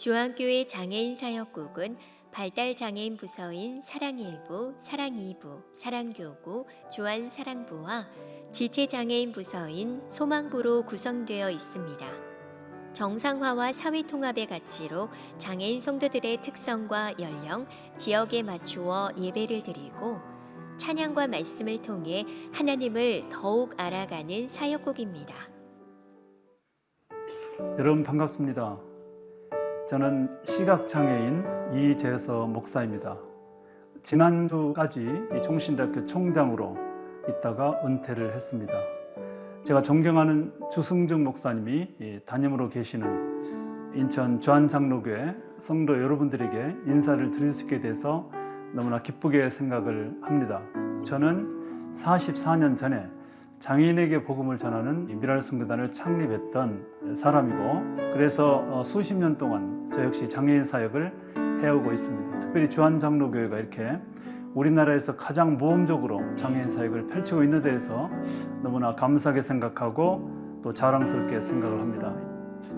중앙교회 장애인 사역국은 발달장애인 부서인 사랑1부, 사랑2부, 사랑교구, 주안사랑부와 지체장애인 부서인 소망부로 구성되어 있습니다. 정상화와 사회통합의 가치로 장애인 성도들의 특성과 연령, 지역에 맞추어 예배를 드리고 찬양과 말씀을 통해 하나님을 더욱 알아가는 사역국입니다. 여러분 반갑습니다. 저는 시각장애인 이재서 목사입니다. 지난주까지 총신대학교 총장으로 있다가 은퇴를 했습니다. 제가 존경하는 주승중 목사님이 담임으로 계시는 인천 주안장로교회 성도 여러분들에게 인사를 드릴 수 있게 돼서 너무나 기쁘게 생각을 합니다. 저는 44년 전에 장애인에게 복음을 전하는 미랄성교단을 창립했던 사람이고, 그래서 수십 년 동안 저 역시 장애인 사역을 해오고 있습니다. 특별히 주안장로교회가 이렇게 우리나라에서 가장 모험적으로 장애인 사역을 펼치고 있는 데에서 너무나 감사하게 생각하고 또 자랑스럽게 생각을 합니다.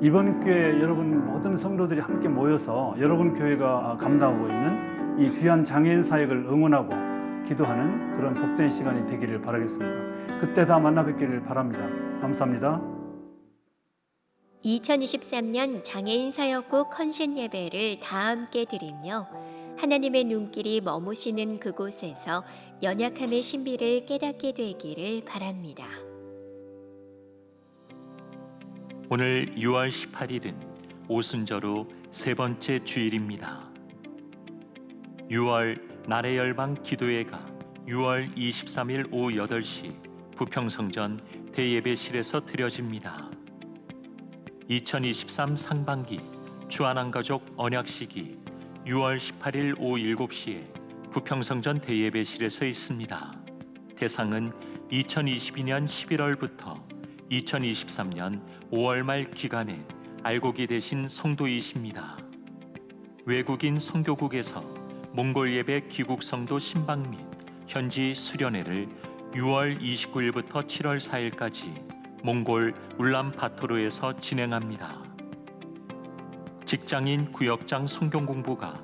이번 기회에 여러분 모든 성도들이 함께 모여서 여러분 교회가 감당하고 있는 이 귀한 장애인 사역을 응원하고 기도하는 그런 복된 시간이 되기를 바라겠습니다. 그때 다 만나 뵙기를 바랍니다. 감사합니다. 2023년 장애인 사역국 헌신 예배를 다 함께 드리며 하나님의 눈길이 머무시는 그곳에서 연약함의 신비를 깨닫게 되기를 바랍니다. 오늘 6월 18일은 오순절 후 세 번째 주일입니다. 6월 날의 열방 기도회가 6월 23일 오후 8시 부평성전 대예배실에서 드려집니다. 2023 상반기 주안한가족 언약식이 6월 18일 오후 7시에 부평성전 대예배실에서 있습니다. 대상은 2022년 11월부터 2023년 5월 말 기간에 알곡이 되신 성도이십니다. 외국인 선교국에서 몽골 예배 귀국 성도 신방 및 현지 수련회를 6월 29일부터 7월 4일까지 몽골 울란바토르에서 진행합니다. 직장인 구역장 성경 공부가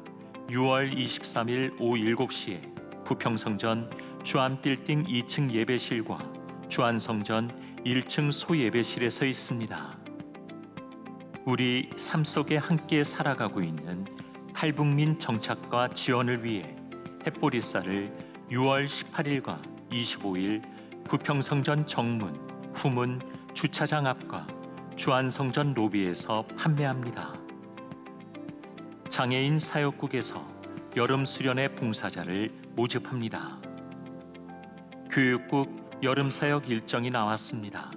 6월 23일 오후 7시에 부평성전 주안빌딩 2층 예배실과 주안성전 1층 소예배실에서 있습니다. 우리 삶 속에 함께 살아가고 있는 탈북민 정착과 지원을 위해 햇보리쌀을 6월 18일과 25일 부평성전 정문, 후문, 주차장 앞과 주안성전 로비에서 판매합니다. 장애인 사역국에서 여름 수련회 봉사자를 모집합니다. 교육국 여름 사역 일정이 나왔습니다.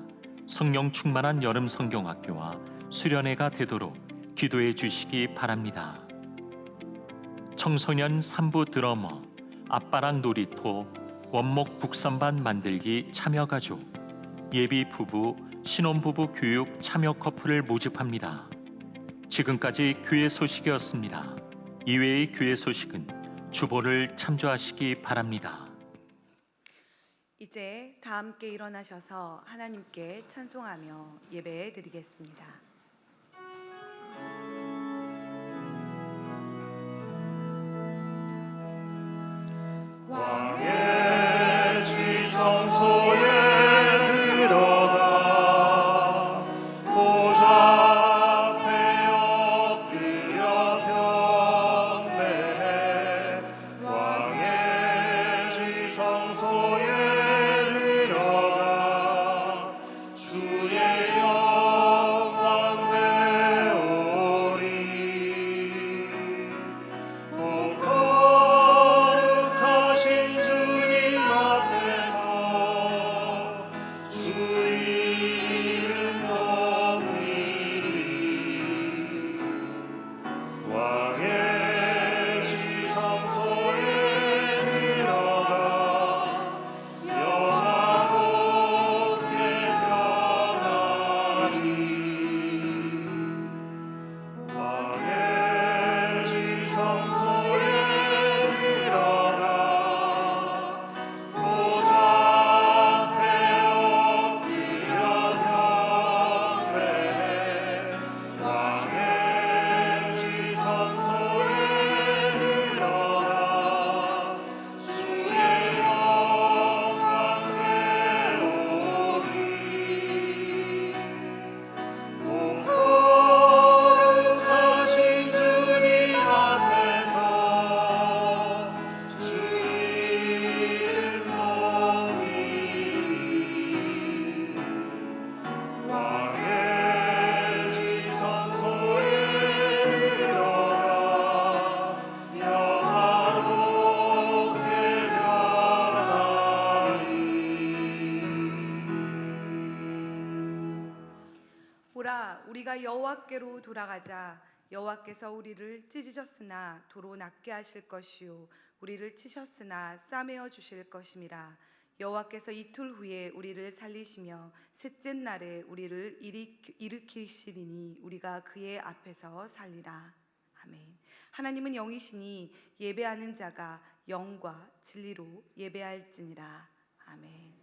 성령 충만한 여름 성경학교와 수련회가 되도록 기도해 주시기 바랍니다. 청소년 3부 드러머, 앞바랑 놀이터, 원목 북선반 만들기 참여 가족, 예비 부부, 신혼부부 교육 참여 커플을 모집합니다. 지금까지 교회 소식이었습니다. 이외의 교회 소식은 주보를 참조하시기 바랍니다. 이제 다 함께 일어나셔서 하나님께 찬송하며 예배 드리겠습니다. 왕의 지성소에 들어가 보좌 앞에 엎드려 경배해. 왕의 지성소에 들어가 주의 영광 우리가 여호와께로 돌아가자. 여호와께서 우리를 찢으셨으나 도로 낫게 하실 것이요 우리를 치셨으나 싸매어 주실 것임이라. 여호와께서 이틀 후에 우리를 살리시며 셋째 날에 우리를 일으키시리니 우리가 그의 앞에서 살리라. 아멘. 하나님은 영이시니 예배하는 자가 영과 진리로 예배할지니라. 아멘.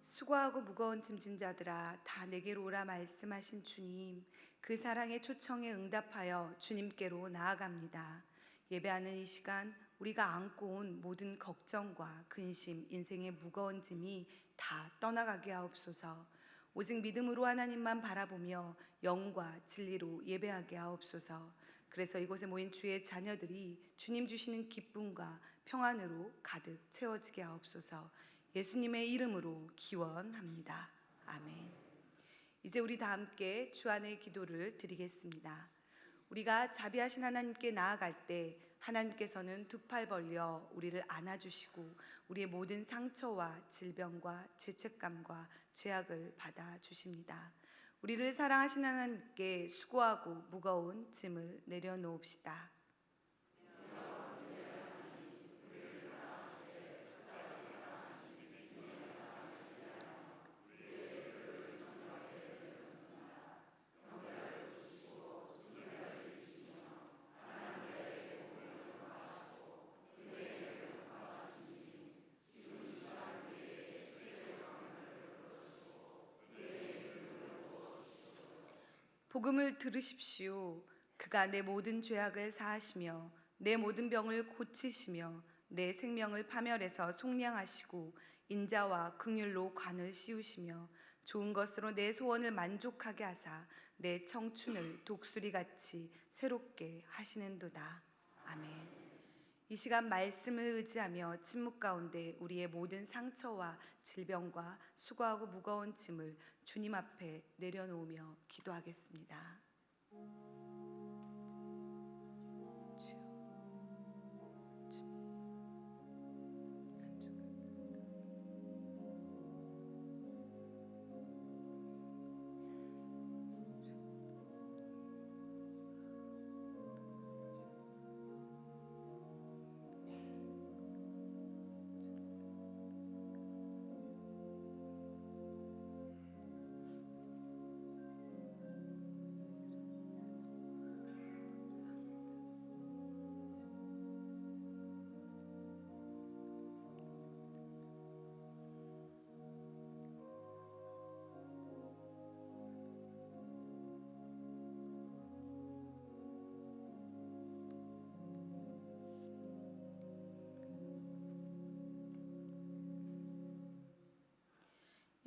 수고하고 무거운 짐진 자들아 다 내게로 오라 말씀하신 주님, 그 사랑의 초청에 응답하여 주님께로 나아갑니다. 예배하는 이 시간 우리가 안고 온 모든 걱정과 근심, 인생의 무거운 짐이 다 떠나가게 하옵소서. 오직 믿음으로 하나님만 바라보며 영과 진리로 예배하게 하옵소서. 그래서 이곳에 모인 주의 자녀들이 주님 주시는 기쁨과 평안으로 가득 채워지게 하옵소서. 예수님의 이름으로 기원합니다. 아멘. 이제 우리 다 함께 주 안의 기도를 드리겠습니다. 우리가 자비하신 하나님께 나아갈 때 하나님께서는 두 팔 벌려 우리를 안아주시고 우리의 모든 상처와 질병과 죄책감과 죄악을 받아주십니다. 우리를 사랑하신 하나님께 수고하고 무거운 짐을 내려놓읍시다. 복음을 들으십시오. 그가 내 모든 죄악을 사하시며 내 모든 병을 고치시며 내 생명을 파멸해서 속량하시고 인자와 긍휼로 관을 씌우시며 좋은 것으로 내 소원을 만족하게 하사 내 청춘을 독수리같이 새롭게 하시는도다. 아멘. 이 시간 말씀을 의지하며 침묵 가운데 우리의 모든 상처와 질병과 수고하고 무거운 짐을 주님 앞에 내려놓으며 기도하겠습니다.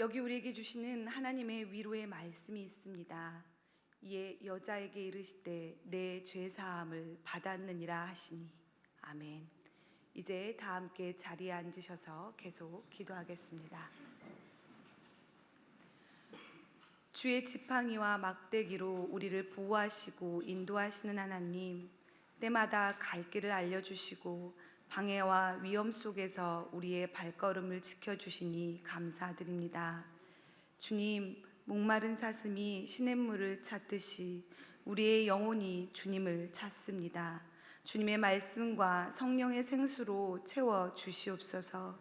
여기 우리에게 주시는 하나님의 위로의 말씀이 있습니다. 이에 여자에게 이르시되 내 죄사함을 받았느니라 하시니. 아멘. 이제 다 함께 자리에 앉으셔서 계속 기도하겠습니다. 주의 지팡이와 막대기로 우리를 보호하시고 인도하시는 하나님, 때마다 갈 길을 알려주시고 방해와 위험 속에서 우리의 발걸음을 지켜주시니 감사드립니다. 주님, 목마른 사슴이 시냇물을 찾듯이 우리의 영혼이 주님을 찾습니다. 주님의 말씀과 성령의 생수로 채워 주시옵소서.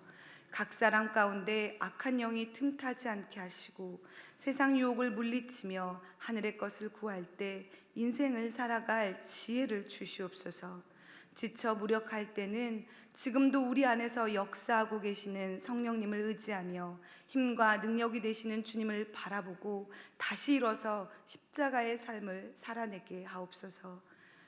각 사람 가운데 악한 영이 틈타지 않게 하시고 세상 유혹을 물리치며 하늘의 것을 구할 때 인생을 살아갈 지혜를 주시옵소서. 지쳐 무력할 때는 지금도 우리 안에서 역사하고 계시는 성령님을 의지하며 힘과 능력이 되시는 주님을 바라보고 다시 일어서 십자가의 삶을 살아내게 하옵소서.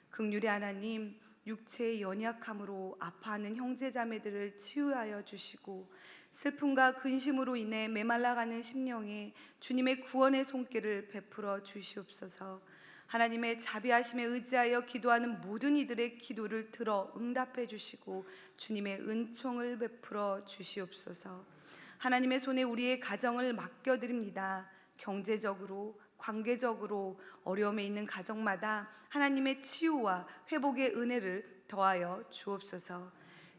긍휼의 하나님, 육체의 연약함으로 아파하는 형제자매들을 치유하여 주시고 슬픔과 근심으로 인해 메말라가는 심령에 주님의 구원의 손길을 베풀어 주시옵소서. 하나님의 자비하심에 의지하여 기도하는 모든 이들의 기도를 들어 응답해 주시고 주님의 은총을 베풀어 주시옵소서. 하나님의 손에 우리의 가정을 맡겨드립니다. 경제적으로, 관계적으로 어려움에 있는 가정마다 하나님의 치유와 회복의 은혜를 더하여 주옵소서.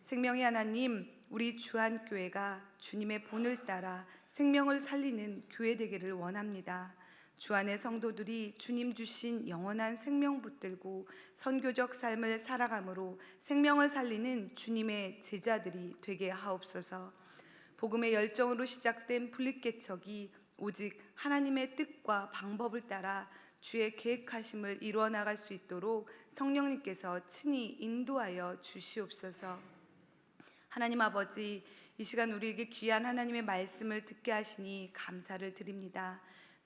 생명의 하나님, 우리 주안교회가 주님의 본을 따라 생명을 살리는 교회 되기를 원합니다. 주안의 성도들이 주님 주신 영원한 생명 붙들고 선교적 삶을 살아감으로 생명을 살리는 주님의 제자들이 되게 하옵소서. 복음의 열정으로 시작된 분립개척이 오직 하나님의 뜻과 방법을 따라 주의 계획하심을 이루어 나갈 수 있도록 성령님께서 친히 인도하여 주시옵소서. 하나님 아버지, 이 시간 우리에게 귀한 하나님의 말씀을 듣게 하시니 감사를 드립니다.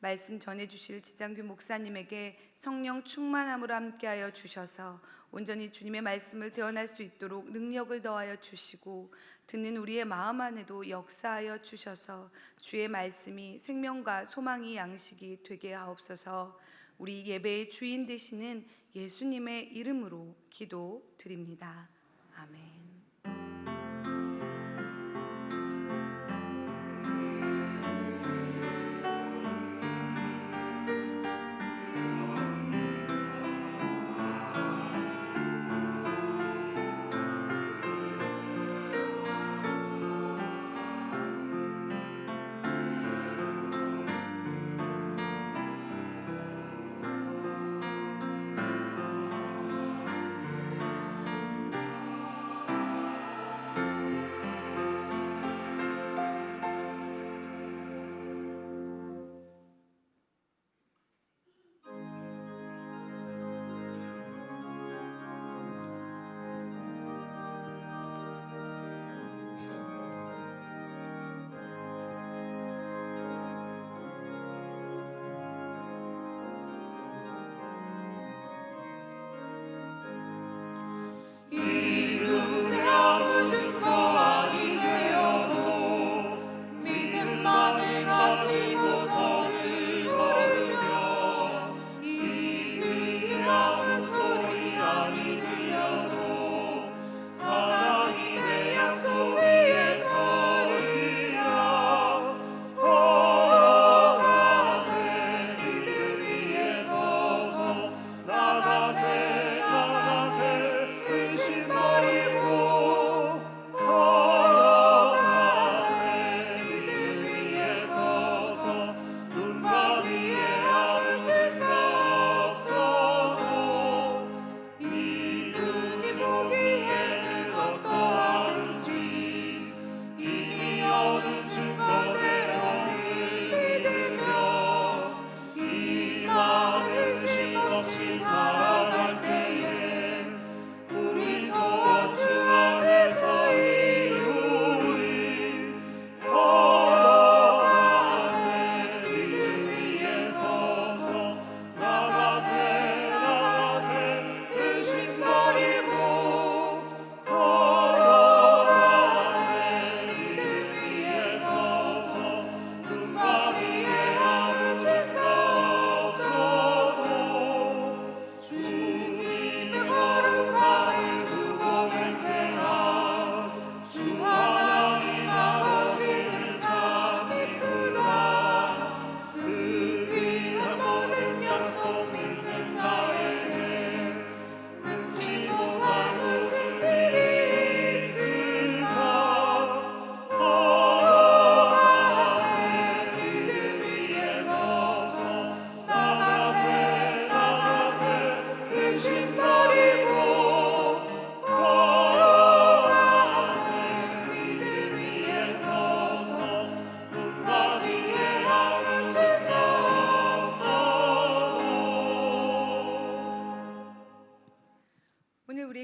말씀 전해주실 지장규 목사님에게 성령 충만함으로 함께하여 주셔서 온전히 주님의 말씀을 대언할 수 있도록 능력을 더하여 주시고 듣는 우리의 마음 안에도 역사하여 주셔서 주의 말씀이 생명과 소망이 양식이 되게 하옵소서. 우리 예배의 주인 되시는 예수님의 이름으로 기도드립니다. 아멘.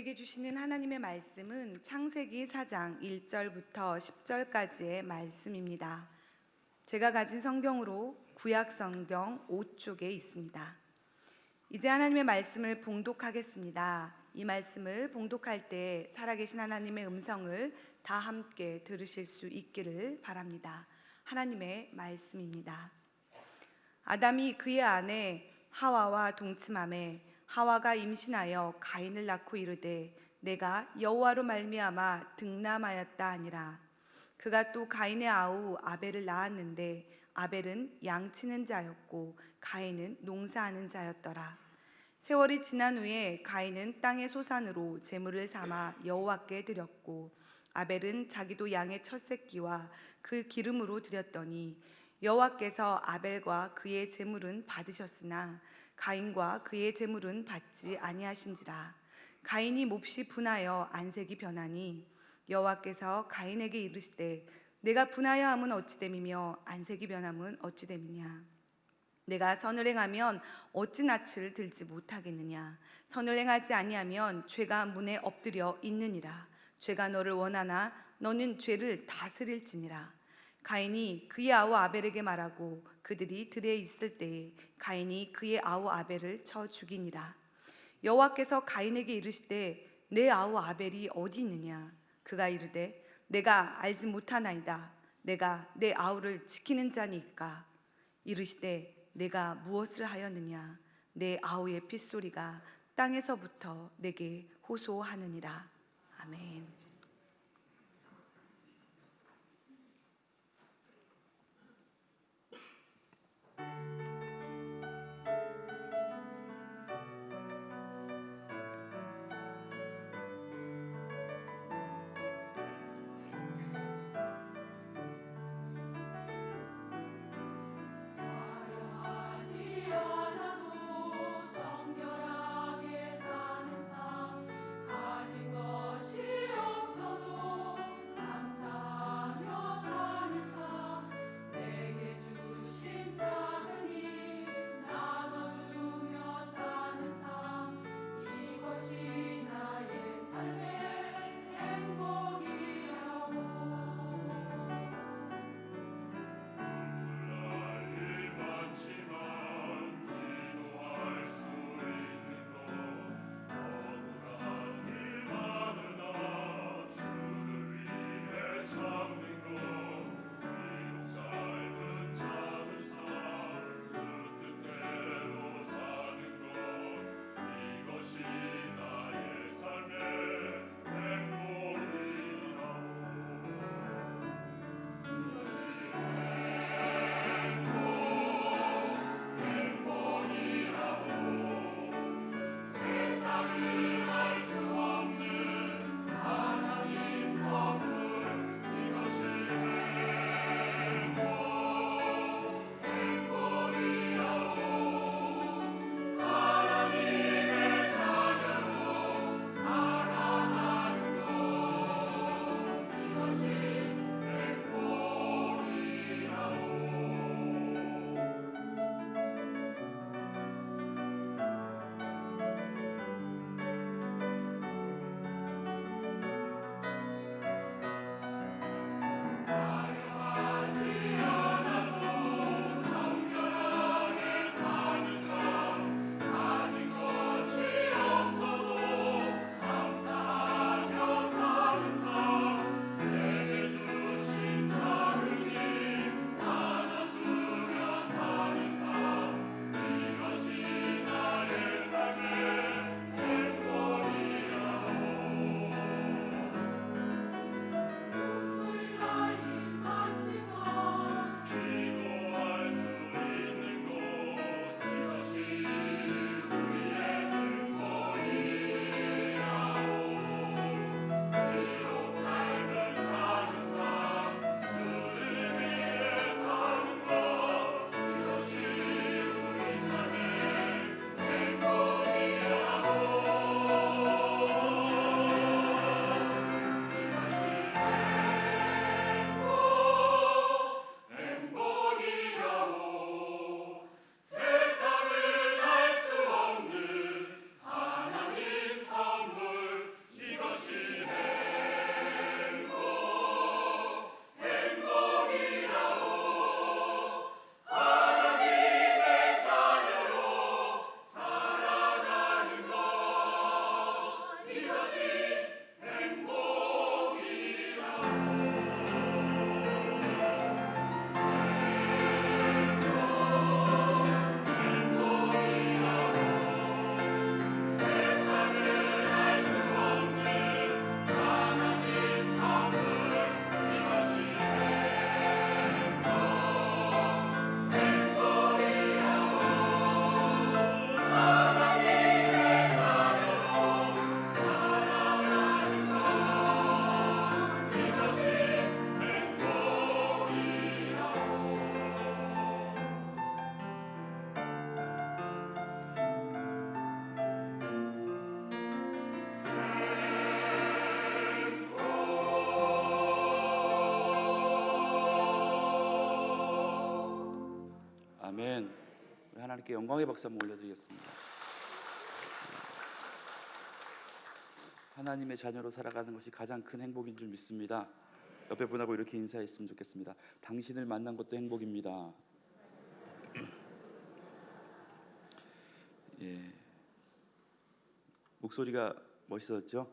우리에게 주시는 하나님의 말씀은 창세기 4장 1절부터 10절까지의 말씀입니다. 제가 가진 성경으로 구약 성경 5쪽에 있습니다. 이제 하나님의 말씀을 봉독하겠습니다. 이 말씀을 봉독할 때 살아계신 하나님의 음성을 다 함께 들으실 수 있기를 바랍니다. 하나님의 말씀입니다. 아담이 그의 아내 하와와 동침함에 하와가 임신하여 가인을 낳고 이르되 내가 여호와로 말미암아 득남하였다 하니라. 그가 또 가인의 아우 아벨을 낳았는데 아벨은 양치는 자였고 가인은 농사하는 자였더라. 세월이 지난 후에 가인은 땅의 소산으로 제물을 삼아 여호와께 드렸고 아벨은 자기도 양의 첫 새끼와 그 기름으로 드렸더니 여호와께서 아벨과 그의 제물은 받으셨으나 가인과 그의 제물은 받지 아니하신지라. 가인이 몹시 분하여 안색이 변하니 여호와께서 가인에게 이르시되 내가 분하여 함은 어찌 됨이며 안색이 변함은 어찌 됨이냐. 내가 선을 행하면 어찌 낯을 들지 못하겠느냐. 선을 행하지 아니하면 죄가 문에 엎드려 있느니라. 죄가 너를 원하나 너는 죄를 다스릴지니라. 가인이 그의 아우 아벨에게 말하고 그들이 들에 있을 때에 가인이 그의 아우 아벨을 쳐 죽이니라. 여호와께서 가인에게 이르시되 내 아우 아벨이 어디 있느냐. 그가 이르되 내가 알지 못하나이다. 내가 내 아우를 지키는 자니까. 이르시되 내가 무엇을 하였느냐. 내 아우의 핏소리가 땅에서부터 내게 호소하느니라. 아멘. 정결하게 사는 삶 가진 것이 없 아멘. 우리 하나님께 영광의 박수 한번 올려드리겠습니다. 하나님의 자녀로 살아가는 것이 가장 큰 행복인 줄 믿습니다. 옆에 분하고 이렇게 인사했으면 좋겠습니다. 당신을 만난 것도 행복입니다. 예, 목소리가 멋있었죠?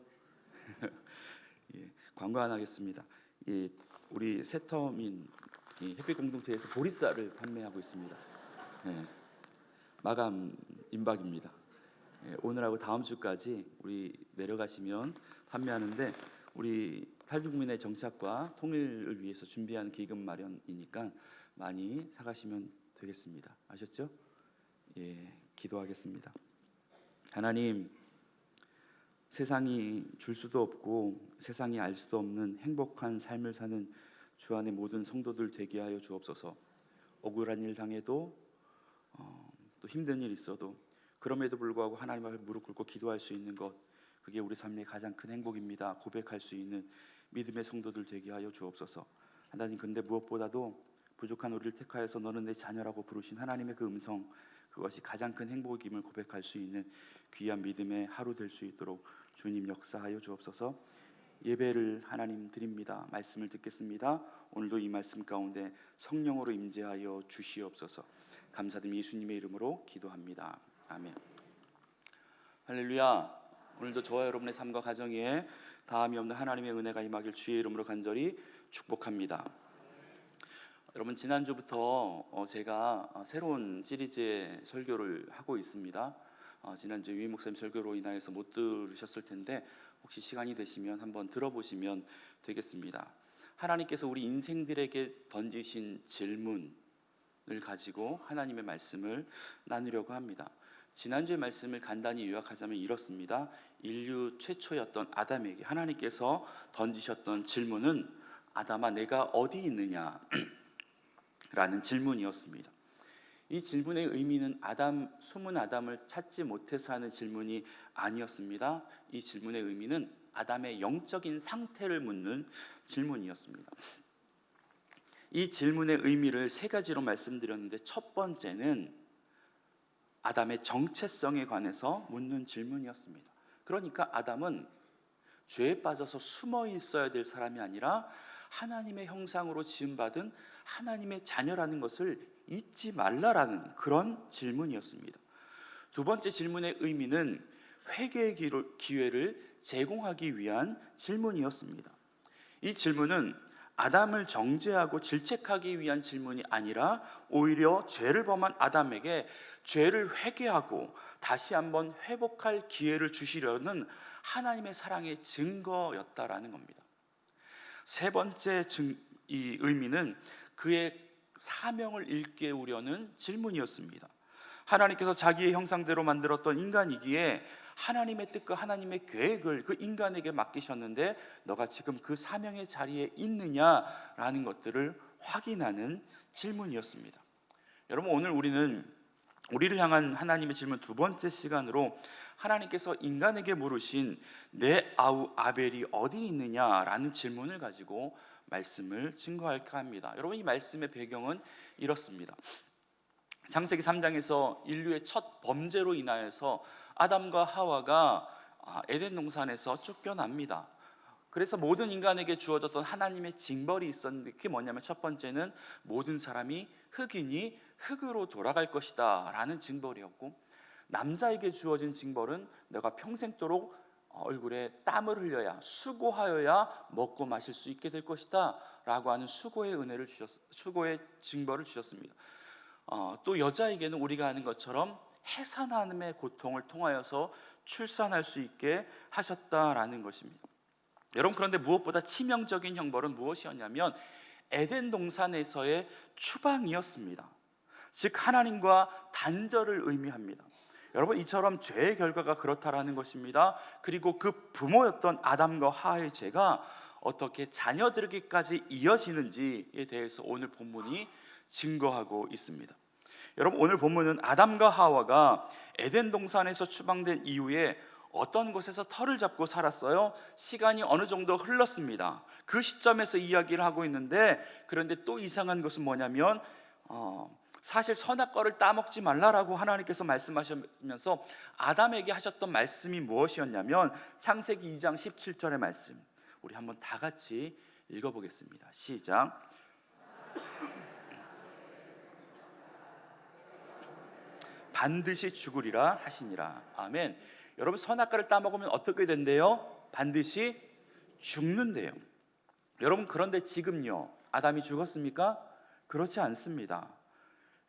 예, 광고 하나 하겠습니다. 예, 우리 새터민 햇빛 공동체에서 보리쌀을 판매하고 있습니다. 예, 마감 임박입니다. 예, 오늘하고 다음 주까지 우리 내려가시면 판매하는데, 우리 탈북민의 정착과 통일을 위해서 준비하는 기금 마련이니까 많이 사가시면 되겠습니다. 아셨죠? 예, 기도하겠습니다. 하나님, 세상이 줄 수도 없고 세상이 알 수도 없는 행복한 삶을 사는 주 안의 모든 성도들 되게 하여 주옵소서. 억울한 일 당해도 또 힘든 일 있어도 그럼에도 불구하고 하나님 앞에 무릎 꿇고 기도할 수 있는 것, 그게 우리 삶의 가장 큰 행복입니다. 고백할 수 있는 믿음의 성도들 되게 하여 주옵소서. 하나님, 근데 무엇보다도 부족한 우리를 택하여서 너는 내 자녀라고 부르신 하나님의 그 음성, 그것이 가장 큰 행복임을 고백할 수 있는 귀한 믿음의 하루 될 수 있도록 주님 역사하여 주옵소서. 예배를 하나님 드립니다. 말씀을 듣겠습니다. 오늘도 이 말씀 가운데 성령으로 임재하여 주시옵소서. 감사드리며 예수님의 이름으로 기도합니다. 아멘. 할렐루야. 오늘도 저와 여러분의 삶과 가정에 다함이 없는 하나님의 은혜가 임하길 주의 이름으로 간절히 축복합니다. 여러분, 지난주부터 제가 새로운 시리즈의 설교를 하고 있습니다. 지난주 유임 목사님 설교로 인하여서 못 들으셨을 텐데 혹시 시간이 되시면 한번 들어보시면 되겠습니다. 하나님께서 우리 인생들에게 던지신 질문을 가지고 하나님의 말씀을 나누려고 합니다. 지난주의 말씀을 간단히 요약하자면 이렇습니다. 인류 최초였던 아담에게 하나님께서 던지셨던 질문은 아담아, 내가 어디 있느냐? 라는 질문이었습니다. 이 질문의 의미는 숨은 아담을 찾지 못해서 하는 질문이 아니었습니다. 이 질문의 의미는 아담의 영적인 상태를 묻는 질문이었습니다. 이 질문의 의미를 세 가지로 말씀드렸는데, 첫 번째는 아담의 정체성에 관해서 묻는 질문이었습니다. 그러니까 아담은 죄에 빠져서 숨어 있어야 될 사람이 아니라 하나님의 형상으로 지음받은 하나님의 자녀라는 것을 잊지 말라라는 그런 질문이었습니다. 두 번째 질문의 의미는 회개의 기회를 제공하기 위한 질문이었습니다. 이 질문은 아담을 정죄하고 질책하기 위한 질문이 아니라 오히려 죄를 범한 아담에게 죄를 회개하고 다시 한번 회복할 기회를 주시려는 하나님의 사랑의 증거였다라는 겁니다. 세 번째 이 의미는 그의 사명을 일깨우려는 질문이었습니다. 하나님께서 자기의 형상대로 만들었던 인간이기에 하나님의 뜻과 하나님의 계획을 그 인간에게 맡기셨는데 너가 지금 그 사명의 자리에 있느냐라는 것들을 확인하는 질문이었습니다. 여러분, 오늘 우리를 향한 하나님의 질문 두 번째 시간으로 하나님께서 인간에게 물으신 내 아우 아벨이 어디 있느냐라는 질문을 가지고 말씀을 증거할까 합니다. 여러분, 이 말씀의 배경은 이렇습니다. 창세기 3장에서 인류의 첫 범죄로 인하여서 아담과 하와가 에덴 동산에서 쫓겨납니다. 그래서 모든 인간에게 주어졌던 하나님의 징벌이 있었는데, 그게 뭐냐면 첫 번째는 모든 사람이 흙이니 흙으로 돌아갈 것이다 라는 징벌이었고, 남자에게 주어진 징벌은 너가 평생도록 얼굴에 땀을 흘려야, 수고하여야 먹고 마실 수 있게 될 것이다 라고 하는 수고의 징벌을 주셨습니다. 또 여자에게는 우리가 아는 것처럼 해산함의 고통을 통하여서 출산할 수 있게 하셨다라는 것입니다. 여러분, 그런데 무엇보다 치명적인 형벌은 무엇이었냐면 에덴 동산에서의 추방이었습니다. 즉 하나님과 단절을 의미합니다. 여러분, 이처럼 죄의 결과가 그렇다라는 것입니다. 그리고 그 부모였던 아담과 하와의 죄가 어떻게 자녀들에게까지 이어지는지에 대해서 오늘 본문이 증거하고 있습니다. 여러분, 오늘 본문은 아담과 하와가 에덴 동산에서 추방된 이후에 어떤 곳에서 터를 잡고 살았어요. 시간이 어느 정도 흘렀습니다. 그 시점에서 이야기를 하고 있는데, 그런데 또 이상한 것은 뭐냐면 사실 선악과를 따먹지 말라라고 하나님께서 말씀하시면서 아담에게 하셨던 말씀이 무엇이었냐면 창세기 2장 17절의 말씀, 우리 한번 다 같이 읽어보겠습니다. 시작. 반드시 죽으리라 하시니라. 아멘. 여러분, 선악과를 따먹으면 어떻게 된대요? 반드시 죽는데요. 여러분, 그런데 지금요, 아담이 죽었습니까? 그렇지 않습니다.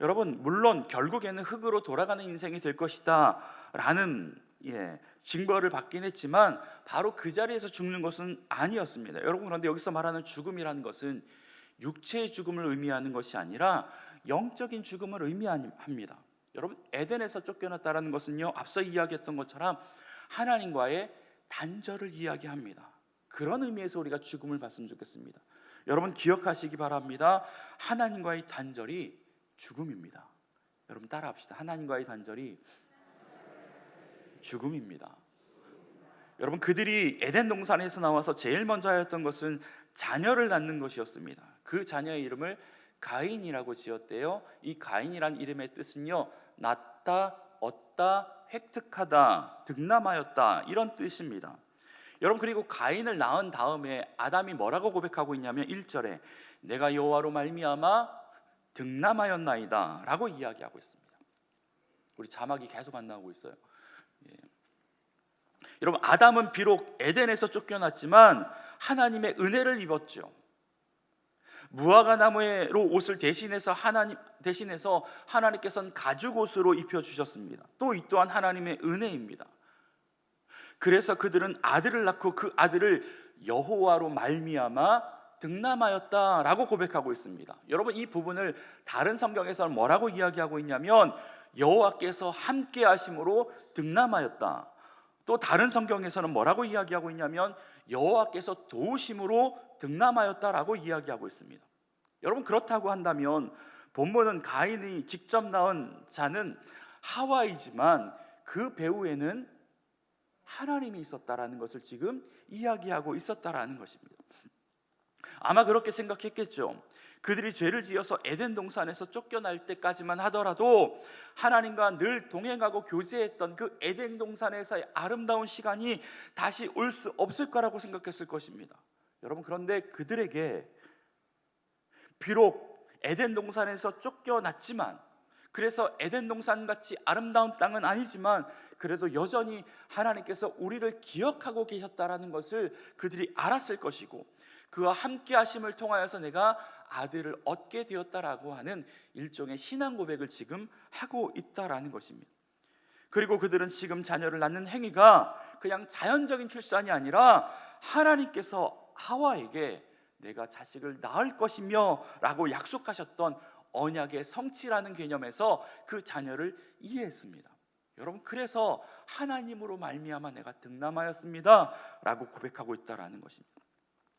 여러분, 물론 결국에는 흙으로 돌아가는 인생이 될 것이다 라는 증거를 받긴 했지만 바로 그 자리에서 죽는 것은 아니었습니다. 여러분, 그런데 여기서 말하는 죽음이라는 것은 육체의 죽음을 의미하는 것이 아니라 영적인 죽음을 의미합니다. 여러분, 에덴에서 쫓겨났다는 것은요, 앞서 이야기했던 것처럼 하나님과의 단절을 이야기합니다. 그런 의미에서 우리가 죽음을 봤으면 좋겠습니다. 여러분, 기억하시기 바랍니다. 하나님과의 단절이 죽음입니다. 여러분, 따라합시다. 하나님과의 단절이 죽음입니다. 여러분, 그들이 에덴 동산에서 나와서 제일 먼저 하였던 것은 자녀를 낳는 것이었습니다. 그 자녀의 이름을 가인이라고 지었대요. 이 가인이란 이름의 뜻은요, 낳다, 얻다, 획득하다, 득남하였다, 이런 뜻입니다. 여러분, 그리고 가인을 낳은 다음에 아담이 뭐라고 고백하고 있냐면 1절에 내가 여호와로 말미암아 득남하였나이다 라고 이야기하고 있습니다. 우리 자막이 계속 안 나오고 있어요. 여러분, 아담은 비록 에덴에서 쫓겨났지만 하나님의 은혜를 입었죠. 무화과 나무로 옷을 대신해서 하나님께서는 가죽 옷으로 입혀주셨습니다. 또 이 또한 하나님의 은혜입니다. 그래서 그들은 아들을 낳고 그 아들을 여호와로 말미암아 득남하였다라고 고백하고 있습니다. 여러분, 이 부분을 다른 성경에서는 뭐라고 이야기하고 있냐면 여호와께서 함께 하심으로 득남하였다. 또 다른 성경에서는 뭐라고 이야기하고 있냐면 여호와께서 도우심으로 득남하였다라고 이야기하고 있습니다. 여러분, 그렇다고 한다면 본문은 가인이 직접 낳은 자는 하와이지만 그 배후에는 하나님이 있었다라는 것을 지금 이야기하고 있었다라는 것입니다. 아마 그렇게 생각했겠죠. 그들이 죄를 지어서 에덴 동산에서 쫓겨날 때까지만 하더라도 하나님과 늘 동행하고 교제했던 그 에덴 동산에서의 아름다운 시간이 다시 올 수 없을 거라고 생각했을 것입니다. 여러분, 그런데 그들에게 비록 에덴 동산에서 쫓겨났지만, 그래서 에덴 동산같이 아름다운 땅은 아니지만 그래도 여전히 하나님께서 우리를 기억하고 계셨다라는 것을 그들이 알았을 것이고, 그와 함께 하심을 통하여서 내가 아들을 얻게 되었다라고 하는 일종의 신앙 고백을 지금 하고 있다라는 것입니다. 그리고 그들은 지금 자녀를 낳는 행위가 그냥 자연적인 출산이 아니라 하나님께서 하와에게 내가 자식을 낳을 것이며 라고 약속하셨던 언약의 성취라는 개념에서 그 자녀를 이해했습니다. 여러분, 그래서 하나님으로 말미암아 내가 득남하였습니다 라고 고백하고 있다라는 것입니다.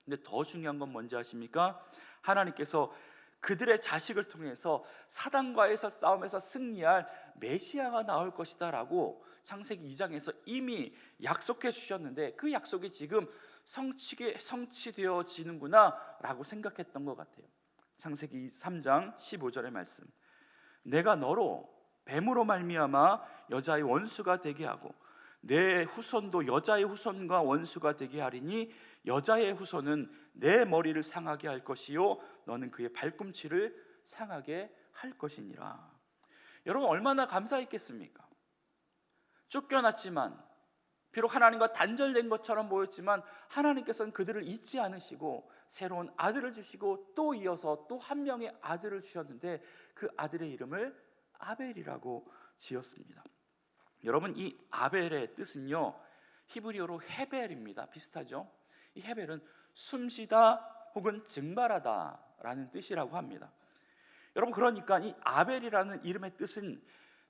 근데 더 중요한 건 뭔지 아십니까? 하나님께서 그들의 자식을 통해서 사단과의 싸움에서 승리할 메시아가 나올 것이다 라고 창세기 2장에서 이미 약속해 주셨는데 그 약속이 지금 성취되어지는구나 라고 생각했던 것 같아요. 창세기 3장 15절의 말씀, 내가 너로 뱀으로 말미암아 여자의 원수가 되게 하고 내 후손도 여자의 후손과 원수가 되게 하리니 여자의 후손은 내 머리를 상하게 할 것이요 너는 그의 발꿈치를 상하게 할 것이니라. 여러분, 얼마나 감사했겠습니까? 쫓겨났지만, 비록 하나님과 단절된 것처럼 보였지만 하나님께서는 그들을 잊지 않으시고 새로운 아들을 주시고 또 이어서 또 한 명의 아들을 주셨는데 그 아들의 이름을 아벨이라고 지었습니다. 여러분, 이 아벨의 뜻은요 히브리어로 헤벨입니다. 비슷하죠? 이 헤벨은 숨쉬다 혹은 증발하다 라는 뜻이라고 합니다. 여러분, 그러니까 이 아벨이라는 이름의 뜻은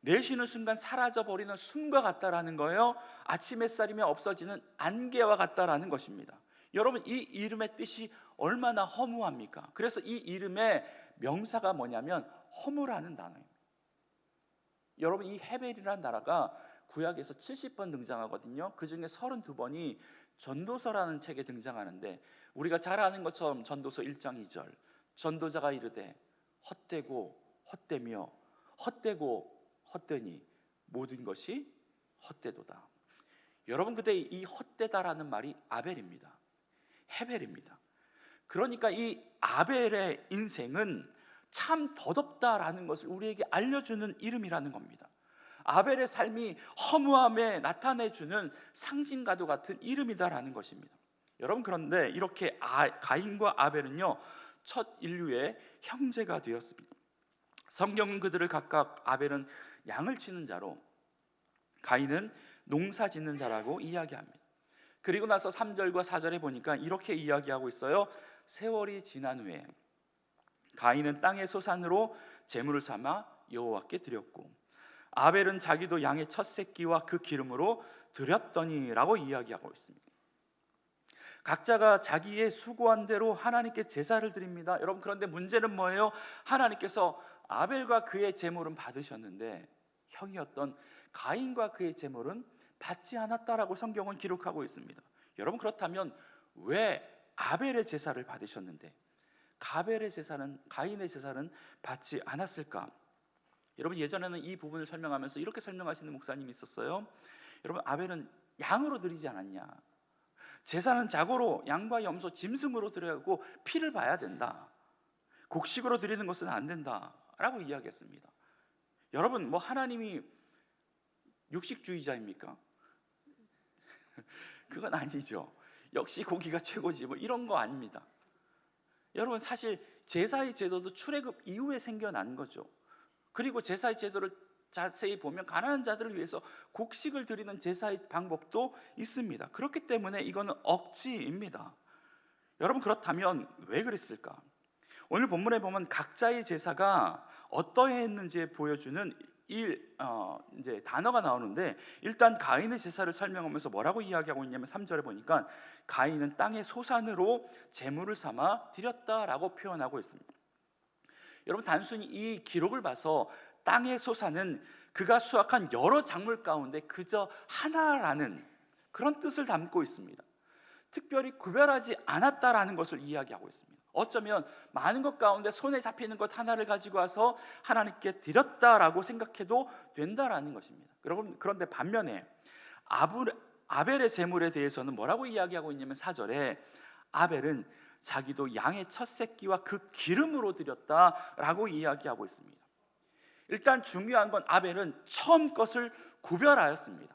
내쉬는 순간 사라져버리는 숨과 같다라는 거예요. 아침 햇살이면 없어지는 안개와 같다라는 것입니다. 여러분, 이 이름의 뜻이 얼마나 허무합니까? 그래서 이 이름의 명사가 뭐냐면 허무라는 단어입니다. 여러분, 이 헤벨이라는 나라가 구약에서 70번 등장하거든요. 그 중에 32번이 전도서라는 책에 등장하는데 우리가 잘 아는 것처럼 전도서 1장 2절 전도자가 이르되 헛되고 헛되며 헛되고 헛되니 모든 것이 헛되도다. 여러분, 근데 이 헛되다라는 말이 아벨입니다. 헤벨입니다. 그러니까 이 아벨의 인생은 참 더덥다라는 것을 우리에게 알려주는 이름이라는 겁니다. 아벨의 삶이 허무함에 나타내주는 상징과도 같은 이름이다라는 것입니다. 여러분, 그런데 이렇게 가인과 아벨은요, 첫 인류의 형제가 되었습니다. 성경은 그들을 각각 아벨은 양을 치는 자로, 가인은 농사 짓는 자라고 이야기합니다. 그리고 나서 3절과 4절에 보니까 이렇게 이야기하고 있어요. 세월이 지난 후에 가인은 땅의 소산으로 제물을 삼아 여호와께 드렸고, 아벨은 자기도 양의 첫 새끼와 그 기름으로 드렸더니라고 이야기하고 있습니다. 각자가 자기의 수고한 대로 하나님께 제사를 드립니다. 여러분, 그런데 문제는 뭐예요? 하나님께서 아벨과 그의 제물은 받으셨는데 형이었던 가인과 그의 제물은 받지 않았다라고 성경은 기록하고 있습니다. 여러분, 그렇다면 왜 아벨의 제사를 받으셨는데 가인의 제사는 받지 않았을까? 여러분, 예전에는 이 부분을 설명하면서 이렇게 설명하시는 목사님이 있었어요. 여러분, 아벨은 양으로 드리지 않았냐? 제사는 자고로 양과 염소 짐승으로 드려야 하고 피를 봐야 된다. 곡식으로 드리는 것은 안 된다라고 이야기했습니다. 여러분, 하나님이 육식주의자입니까? 그건 아니죠. 역시 고기가 최고지 이런 거 아닙니다. 여러분, 사실 제사의 제도도 출애굽 이후에 생겨난 거죠. 그리고 제사의 제도를 자세히 보면 가난한 자들을 위해서 곡식을 드리는 제사의 방법도 있습니다. 그렇기 때문에 이거는 억지입니다. 여러분, 그렇다면 왜 그랬을까? 오늘 본문에 보면 각자의 제사가 어떠했는지 보여주는 이제 단어가 나오는데, 일단 가인의 제사를 설명하면서 뭐라고 이야기하고 있냐면 3절에 보니까 가인은 땅의 소산으로 제물을 삼아 드렸다라고 표현하고 있습니다. 여러분, 단순히 이 기록을 봐서 땅의 소산은 그가 수확한 여러 작물 가운데 그저 하나라는 그런 뜻을 담고 있습니다. 특별히 구별하지 않았다라는 것을 이야기하고 있습니다. 어쩌면 많은 것 가운데 손에 잡히는 것 하나를 가지고 와서 하나님께 드렸다라고 생각해도 된다라는 것입니다. 여러분, 그런데 반면에 아벨의 제물에 대해서는 뭐라고 이야기하고 있냐면 4절에 아벨은 자기도 양의 첫 새끼와 그 기름으로 드렸다라고 이야기하고 있습니다. 일단 중요한 건 아벨은 처음 것을 구별하였습니다.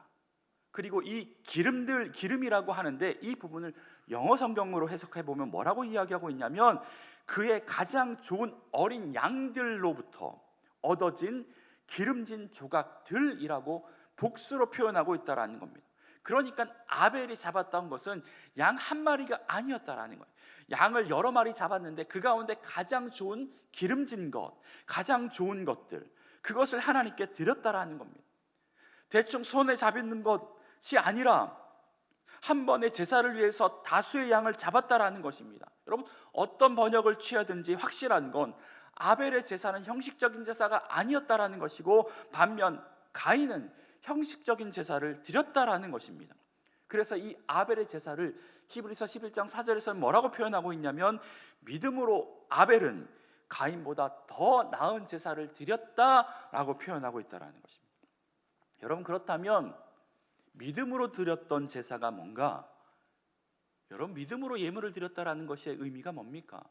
그리고 이 기름이라고 하는데 이 부분을 영어 성경으로 해석해 보면 뭐라고 이야기하고 있냐면 그의 가장 좋은 어린 양들로부터 얻어진 기름진 조각들이라고 복수로 표현하고 있다라는 겁니다. 그러니까 아벨이 잡았던 것은 양 한 마리가 아니었다라는 거예요. 양을 여러 마리 잡았는데 그 가운데 가장 좋은 기름진 것, 가장 좋은 것들, 그것을 하나님께 드렸다라는 겁니다. 대충 손에 잡는 것이 아니라 한 번의 제사를 위해서 다수의 양을 잡았다라는 것입니다. 여러분, 어떤 번역을 취하든지 확실한 건 아벨의 제사는 형식적인 제사가 아니었다라는 것이고, 반면 가인은 형식적인 제사를 드렸다라는 것입니다. 그래서 이 아벨의 제사를 히브리서 11장 4절에서 뭐라고 표현하고 있냐면 믿음으로 아벨은 가인보다 더 나은 제사를 드렸다라고 표현하고 있다라는 것입니다. 여러분, 그렇다면 믿음으로 드렸던 제사가 뭔가? 여러분, 믿음으로 예물을 드렸다라는 것의 의미가 뭡니까?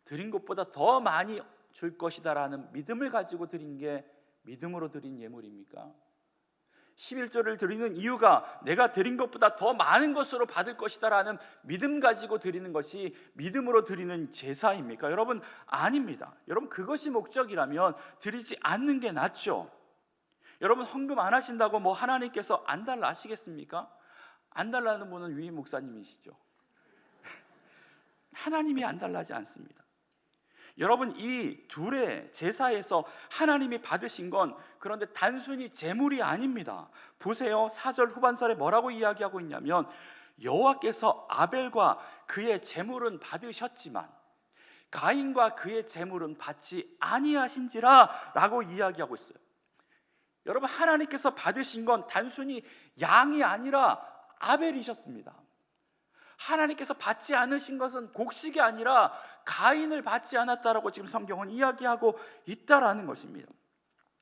드린 것보다 더 많이 줄 것이다라는 믿음을 가지고 드린 게 믿음으로 드린 예물입니까? 11조를 드리는 이유가 내가 드린 것보다 더 많은 것으로 받을 것이다라는 믿음 가지고 드리는 것이 믿음으로 드리는 제사입니까? 여러분, 아닙니다. 여러분, 그것이 목적이라면 드리지 않는 게 낫죠. 여러분, 헌금 안 하신다고 하나님께서 안 달라 하시겠습니까? 안 달라는 분은 유임 목사님이시죠. 하나님이 안 달라하지 않습니다. 여러분, 이 둘의 제사에서 하나님이 받으신 건 그런데 단순히 제물이 아닙니다. 보세요, 4절 후반절에 뭐라고 이야기하고 있냐면 여호와께서 아벨과 그의 제물은 받으셨지만 가인과 그의 제물은 받지 아니하신지라 라고 이야기하고 있어요. 여러분, 하나님께서 받으신 건 단순히 양이 아니라 아벨이셨습니다. 하나님께서 받지 않으신 것은 곡식이 아니라 가인을 받지 않았다라고 지금 성경은 이야기하고 있다라는 것입니다.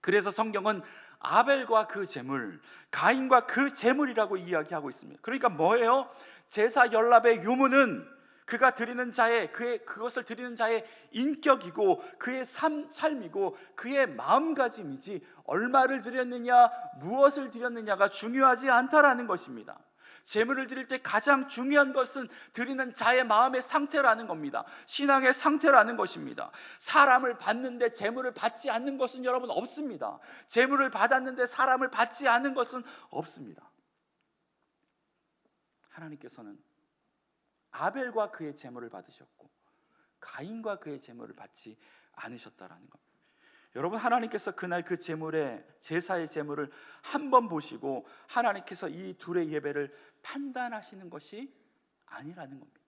그래서 성경은 아벨과 그 제물, 가인과 그 제물이라고 이야기하고 있습니다. 그러니까 뭐예요? 제사 연합의 유무는 그가 드리는 자의, 그것을 드리는 자의 인격이고 그의 삶이고 그의 마음가짐이지 얼마를 드렸느냐, 무엇을 드렸느냐가 중요하지 않다라는 것입니다. 제물을 드릴 때 가장 중요한 것은 드리는 자의 마음의 상태라는 겁니다. 신앙의 상태라는 것입니다. 사람을 받는데 제물을 받지 않는 것은 여러분 없습니다. 제물을 받았는데 사람을 받지 않는 것은 없습니다. 하나님께서는 아벨과 그의 제물을 받으셨고 가인과 그의 제물을 받지 않으셨다라는 겁니다. 여러분, 하나님께서 그날 그 제물의 제사의 제물을 한번 보시고 하나님께서 이 둘의 예배를 판단하시는 것이 아니라는 겁니다.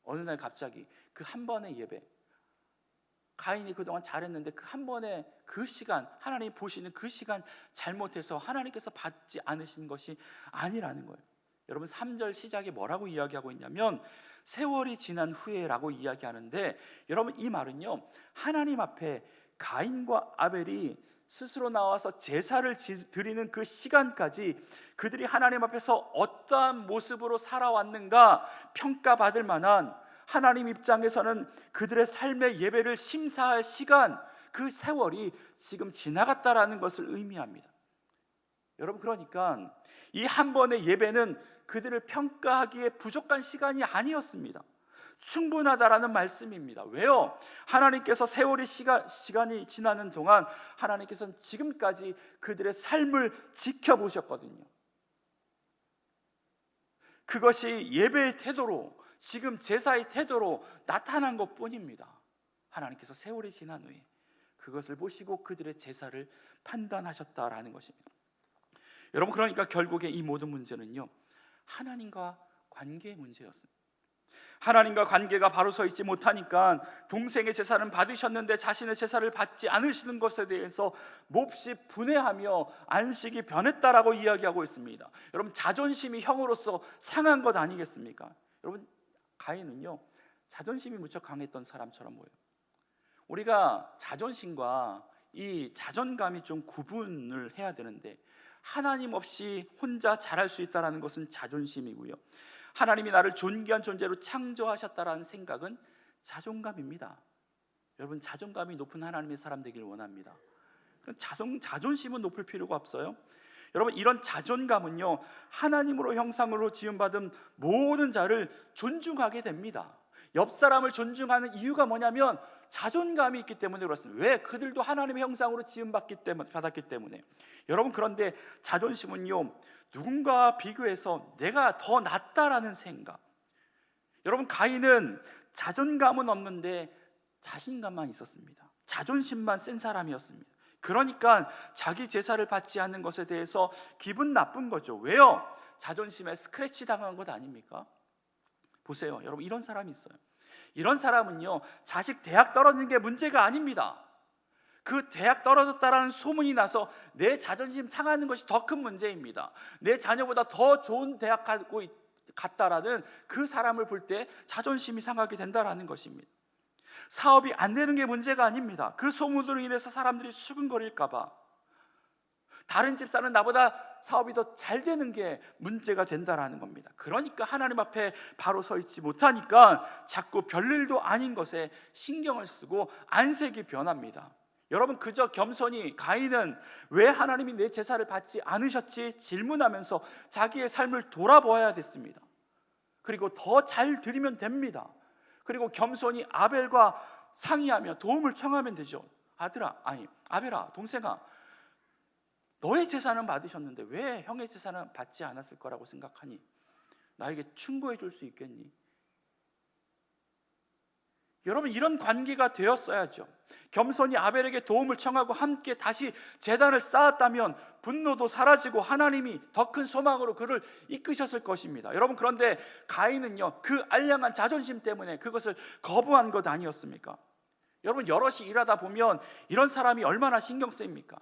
어느 날 갑자기 그 한 번의 예배, 가인이 그동안 잘했는데 그 한 번의 그 시간, 하나님이 보시는 그 시간 잘못해서 하나님께서 받지 않으신 것이 아니라는 거예요. 여러분, 3절 시작에 뭐라고 이야기하고 있냐면 세월이 지난 후에라고 이야기하는데, 여러분 이 말은요, 하나님 앞에 가인과 아벨이 스스로 나와서 제사를 드리는 그 시간까지 그들이 하나님 앞에서 어떠한 모습으로 살아왔는가 평가받을 만한, 하나님 입장에서는 그들의 삶의 예배를 심사할 시간, 그 세월이 지금 지나갔다라는 것을 의미합니다. 여러분, 그러니까 이 한 번의 예배는 그들을 평가하기에 부족한 시간이 아니었습니다. 충분하다라는 말씀입니다. 왜요? 하나님께서 세월이 시간이 지나는 동안 하나님께서는 지금까지 그들의 삶을 지켜보셨거든요. 그것이 예배의 태도로, 지금 제사의 태도로 나타난 것뿐입니다. 하나님께서 세월이 지난 후에 그것을 보시고 그들의 제사를 판단하셨다라는 것입니다. 여러분, 그러니까 결국에 이 모든 문제는요, 하나님과 관계의 문제였습니다. 하나님과 관계가 바로 서 있지 못하니까 동생의 제사는 받으셨는데 자신의 제사를 받지 않으시는 것에 대해서 몹시 분해하며 안식이 변했다라고 이야기하고 있습니다. 여러분, 자존심이 형으로서 상한 것 아니겠습니까? 여러분, 가인은요, 자존심이 무척 강했던 사람처럼 보여요. 우리가 자존심과 이 자존감이 좀 구분을 해야 되는데, 하나님 없이 혼자 잘할 수 있다는 것은 자존심이고요, 하나님이 나를 존귀한 존재로 창조하셨다라는 생각은 자존감입니다. 여러분, 자존감이 높은 하나님의 사람 되길 원합니다. 자존심은 높을 필요가 없어요. 여러분, 이런 자존감은요, 하나님으로 형상으로 지음받은 모든 자를 존중하게 됩니다. 옆 사람을 존중하는 이유가 뭐냐면 자존감이 있기 때문에 그렇습니다. 왜? 그들도 하나님의 형상으로 받았기 때문에. 여러분, 그런데 자존심은요, 누군가와 비교해서 내가 더 낫다라는 생각. 여러분, 가인은 자존감은 없는데 자신감만 있었습니다. 자존심만 센 사람이었습니다. 그러니까 자기 제사를 받지 않는 것에 대해서 기분 나쁜 거죠. 왜요? 자존심에 스크래치 당한 것 아닙니까? 보세요, 여러분, 이런 사람이 있어요. 이런 사람은요, 자식 대학 떨어진 게 문제가 아닙니다. 그 대학 떨어졌다라는 소문이 나서 내 자존심 상하는 것이 더 큰 문제입니다. 내 자녀보다 더 좋은 대학 갔다라는 그 사람을 볼 때 자존심이 상하게 된다라는 것입니다. 사업이 안 되는 게 문제가 아닙니다. 그 소문으로 인해서 사람들이 수근거릴까 봐. 다른 집사는 나보다 사업이 더 잘 되는 게 문제가 된다라는 겁니다. 그러니까 하나님 앞에 바로 서 있지 못하니까 자꾸 별일도 아닌 것에 신경을 쓰고 안색이 변합니다. 여러분, 그저 겸손히 가인은 왜 하나님이 내 제사를 받지 않으셨지 질문하면서 자기의 삶을 돌아보아야 됐습니다. 그리고 더 잘 드리면 됩니다. 그리고 겸손히 아벨과 상의하며 도움을 청하면 되죠. 아벨아, 동생아, 너의 제사는 받으셨는데 왜 형의 제사는 받지 않았을 거라고 생각하니? 나에게 충고해 줄 수 있겠니? 여러분, 이런 관계가 되었어야죠. 겸손히 아벨에게 도움을 청하고 함께 다시 제단을 쌓았다면 분노도 사라지고 하나님이 더 큰 소망으로 그를 이끄셨을 것입니다. 여러분, 그런데 가인은요, 그 알량한 자존심 때문에 그것을 거부한 것 아니었습니까? 여러분, 여럿이 일하다 보면 이런 사람이 얼마나 신경 쓰입니까?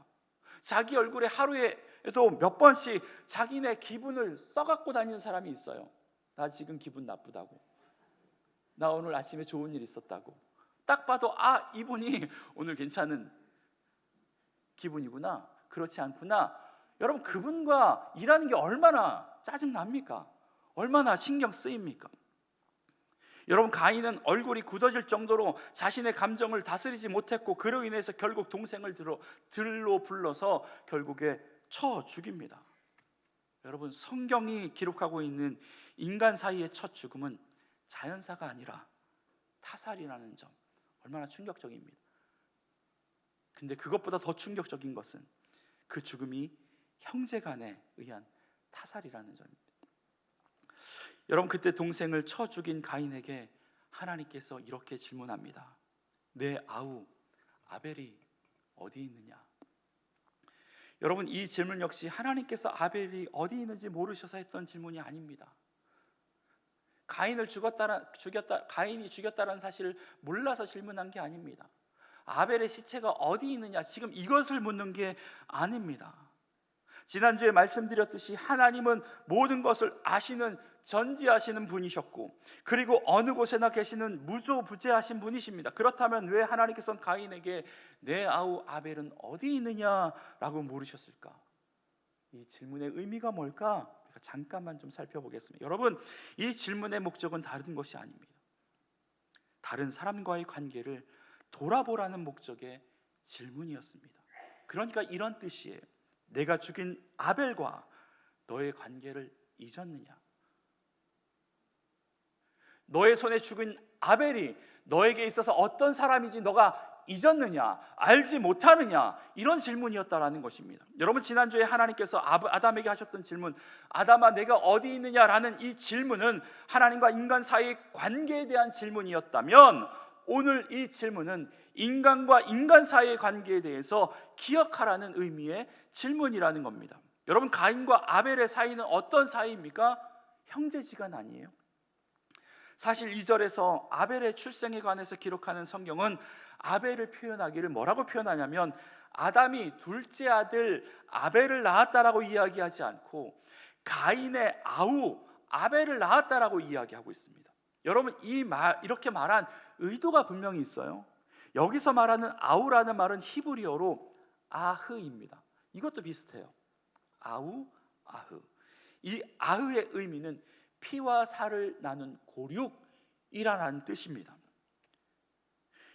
자기 얼굴에 하루에도 몇 번씩 자기네 기분을 써갖고 다니는 사람이 있어요. 나 지금 기분 나쁘다고, 나 오늘 아침에 좋은 일 있었다고. 딱 봐도 이분이 오늘 괜찮은 기분이구나, 그렇지 않구나. 여러분, 그분과 일하는 게 얼마나 짜증납니까? 얼마나 신경 쓰입니까? 여러분, 가인은 얼굴이 굳어질 정도로 자신의 감정을 다스리지 못했고, 그로 인해서 결국 동생을 들로 불러서 결국에 쳐 죽입니다. 여러분, 성경이 기록하고 있는 인간 사이의 첫 죽음은 자연사가 아니라 타살이라는 점, 얼마나 충격적입니다. 근데 그것보다 더 충격적인 것은 그 죽음이 형제간에 의한 타살이라는 점입니다. 여러분, 그때 동생을 쳐 죽인 가인에게 하나님께서 이렇게 질문합니다. 내 아우 아벨이 어디 있느냐? 여러분, 이 질문 역시 하나님께서 아벨이 어디 있는지 모르셔서 했던 질문이 아닙니다. 가인이 죽였다는 사실을 몰라서 질문한 게 아닙니다. 아벨의 시체가 어디 있느냐, 지금 이것을 묻는 게 아닙니다. 지난주에 말씀드렸듯이 하나님은 모든 것을 아시는, 전지하시는 분이셨고, 그리고 어느 곳에나 계시는 무소부재하신 분이십니다. 그렇다면 왜 하나님께서는 가인에게 내 아우 아벨은 어디 있느냐라고 물으셨을까? 이 질문의 의미가 뭘까? 잠깐만 좀 살펴보겠습니다. 여러분, 이 질문의 목적은 다른 것이 아닙니다. 다른 사람과의 관계를 돌아보라는 목적의 질문이었습니다. 그러니까 이런 뜻이에요. 내가 죽인 아벨과 너의 관계를 잊었느냐? 너의 손에 죽은 아벨이 너에게 있어서 어떤 사람인지 너가 잊었느냐? 알지 못하느냐? 이런 질문이었다라는 것입니다. 여러분, 지난주에 하나님께서 아담에게 하셨던 질문, 아담아 내가 어디 있느냐라는 이 질문은 하나님과 인간 사이의 관계에 대한 질문이었다면, 오늘 이 질문은 인간과 인간 사이의 관계에 대해서 기억하라는 의미의 질문이라는 겁니다. 여러분, 가인과 아벨의 사이는 어떤 사이입니까? 형제지간 아니에요? 사실 2절에서 아벨의 출생에 관해서 기록하는 성경은 아벨을 표현하기를 뭐라고 표현하냐면, 아담이 둘째 아들 아벨을 낳았다라고 이야기하지 않고 가인의 아우 아벨을 낳았다라고 이야기하고 있습니다. 여러분, 이렇게 말한 의도가 분명히 있어요. 여기서 말하는 아우라는 말은 히브리어로 아흐입니다. 이것도 비슷해요. 아우, 아흐. 이 아흐의 의미는 피와 살을 나눈 고륙이라는 뜻입니다.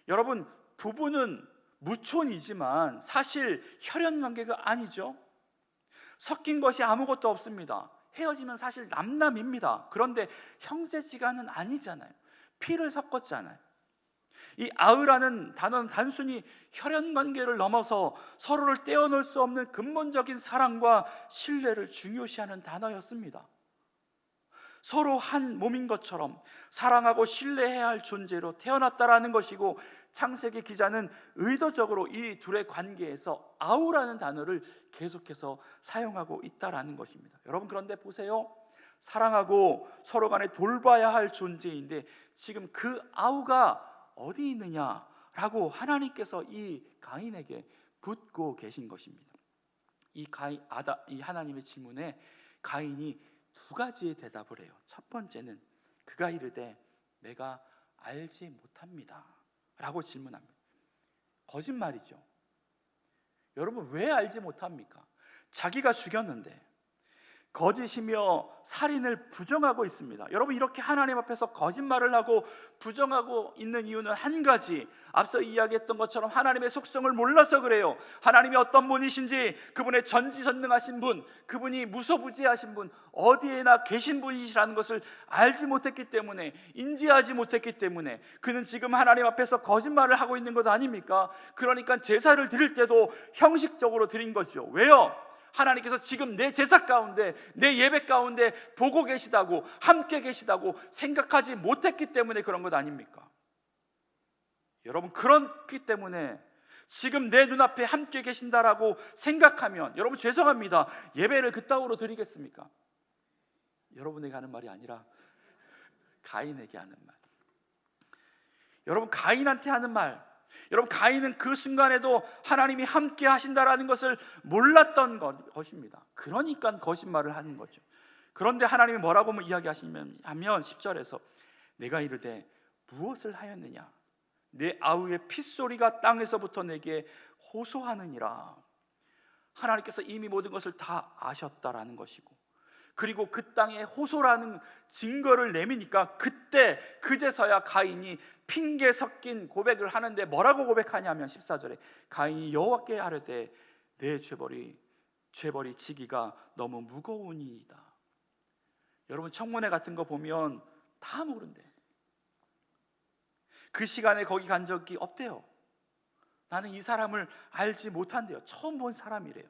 여러분, 부부는 무촌이지만 사실 혈연 관계가 아니죠. 섞인 것이 아무것도 없습니다. 헤어지면 사실 남남입니다. 그런데 형제지간은 아니잖아요. 피를 섞었잖아요. 이 아으라는 단어는 단순히 혈연 관계를 넘어서 서로를 떼어놓을 수 없는 근본적인 사랑과 신뢰를 중요시하는 단어였습니다. 서로 한 몸인 것처럼 사랑하고 신뢰해야 할 존재로 태어났다라는 것이고, 창세기 기자는 의도적으로 이 둘의 관계에서 아우라는 단어를 계속해서 사용하고 있다라는 것입니다. 여러분, 그런데 보세요. 사랑하고 서로 간에 돌봐야 할 존재인데 지금 그 아우가 어디 있느냐라고 하나님께서 이 가인에게 묻고 계신 것입니다. 이 하나님의 질문에 가인이 두 가지의 대답을 해요. 첫 번째는 그가 이르되 내가 알지 못합니다 라고 질문합니다. 거짓말이죠. 여러분, 왜 알지 못합니까? 자기가 죽였는데 거짓이며 살인을 부정하고 있습니다. 여러분, 이렇게 하나님 앞에서 거짓말을 하고 부정하고 있는 이유는 한 가지, 앞서 이야기했던 것처럼 하나님의 속성을 몰라서 그래요. 하나님이 어떤 분이신지, 그분의 전지전능하신 분, 그분이 무소부지하신 분, 어디에나 계신 분이시라는 것을 알지 못했기 때문에, 인지하지 못했기 때문에 그는 지금 하나님 앞에서 거짓말을 하고 있는 것 아닙니까? 그러니까 제사를 드릴 때도 형식적으로 드린 거죠. 왜요? 하나님께서 지금 내 제사 가운데, 내 예배 가운데 보고 계시다고, 함께 계시다고 생각하지 못했기 때문에 그런 것 아닙니까? 여러분, 그렇기 때문에 지금 내 눈앞에 함께 계신다라고 생각하면, 여러분 죄송합니다, 예배를 그따위로 드리겠습니까? 여러분에게 하는 말이 아니라 가인에게 하는 말. 여러분, 가인한테 하는 말. 여러분, 가인은 그 순간에도 하나님이 함께 하신다라는 것을 몰랐던 것입니다. 그러니까 거짓말을 하는 거죠. 그런데 하나님이 뭐라고 이야기하시면 하면 10절에서 내가 이르되 무엇을 하였느냐 내 아우의 핏소리가 땅에서부터 내게 호소하느니라. 하나님께서 이미 모든 것을 다 아셨다라는 것이고, 그리고 그 땅에 호소라는 증거를 내미니까 그때 그제서야 가인이 핑계 섞인 고백을 하는데 뭐라고 고백하냐면 14절에 가인이 여호와께 아뢰되 내 죄벌이 지기가 너무 무거우니이다. 여러분 청문회 같은 거 보면 다 모른대. 그 시간에 거기 간 적이 없대요. 나는 이 사람을 알지 못한대요. 처음 본 사람이래요.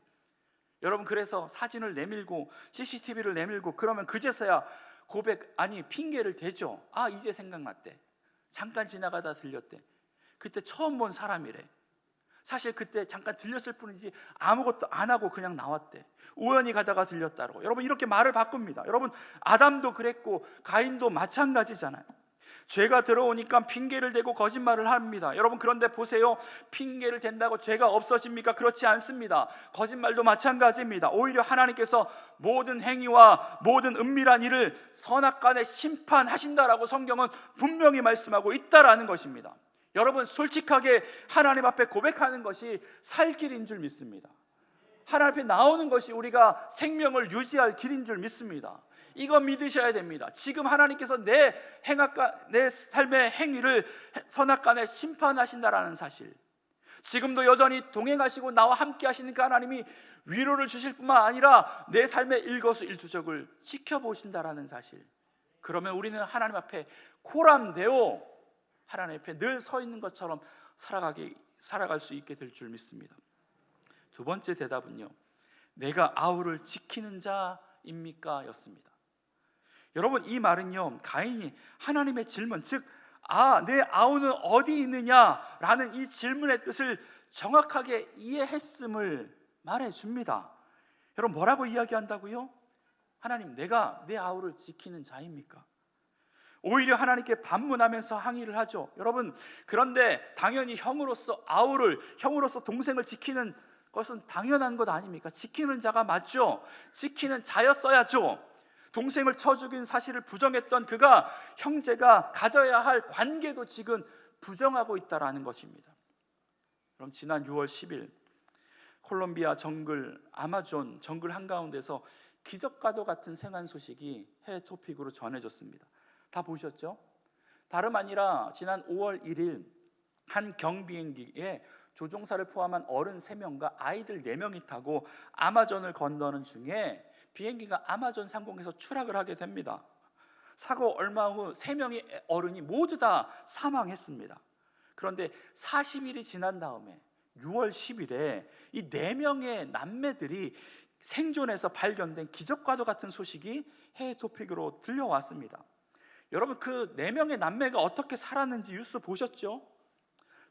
여러분 그래서 사진을 내밀고 CCTV를 내밀고 그러면 그제서야 핑계를 대죠. 아 이제 생각났대. 잠깐 지나가다 들렸대. 그때 처음 본 사람이래. 사실 그때 잠깐 들렸을 뿐이지 아무것도 안 하고 그냥 나왔대. 우연히 가다가 들렸다고. 여러분 이렇게 말을 바꿉니다. 여러분 아담도 그랬고 가인도 마찬가지잖아요. 죄가 들어오니까 핑계를 대고 거짓말을 합니다. 여러분 그런데 보세요. 핑계를 댄다고 죄가 없어집니까? 그렇지 않습니다. 거짓말도 마찬가지입니다. 오히려 하나님께서 모든 행위와 모든 은밀한 일을 선악간에 심판하신다라고 성경은 분명히 말씀하고 있다라는 것입니다. 여러분 솔직하게 하나님 앞에 고백하는 것이 살 길인 줄 믿습니다. 하나님 앞에 나오는 것이 우리가 생명을 유지할 길인 줄 믿습니다. 이거 믿으셔야 됩니다. 지금 하나님께서 내 삶의 행위를 선악간에 심판하신다라는 사실, 지금도 여전히 동행하시고 나와 함께 하시니까 하나님이 위로를 주실 뿐만 아니라 내 삶의 일거수일투족을 지켜보신다라는 사실, 그러면 우리는 하나님 앞에 코람되어 하나님 앞에 늘 서 있는 것처럼 살아갈 수 있게 될 줄 믿습니다. 두 번째 대답은요, 내가 아우를 지키는 자입니까? 였습니다. 여러분 이 말은요, 가인이 하나님의 질문, 즉 내 아우는 어디 있느냐라는 이 질문의 뜻을 정확하게 이해했음을 말해줍니다. 여러분 뭐라고 이야기한다고요? 하나님, 내가 내 아우를 지키는 자입니까? 오히려 하나님께 반문하면서 항의를 하죠. 여러분 그런데 당연히 형으로서 동생을 지키는 것은 당연한 것 아닙니까? 지키는 자가 맞죠. 지키는 자였어야죠. 동생을 쳐 죽인 사실을 부정했던 그가 형제가 가져야 할 관계도 지금 부정하고 있다라는 것입니다. 그럼 지난 6월 10일 콜롬비아 아마존 정글 한가운데서 기적과도 같은 생한 소식이 해외 토픽으로 전해졌습니다. 다 보셨죠? 다름 아니라 지난 5월 1일 한 경비행기에 조종사를 포함한 어른 3명과 아이들 4명이 타고 아마존을 건너는 중에 비행기가 아마존 상공에서 추락을 하게 됩니다. 사고 얼마 후 3명의 어른이 모두 다 사망했습니다. 그런데 40일이 지난 다음에 6월 10일에 이 4명의 남매들이 생존해서 발견된 기적과도 같은 소식이 해외 토픽으로 들려왔습니다. 여러분 그 4명의 남매가 어떻게 살았는지 뉴스 보셨죠?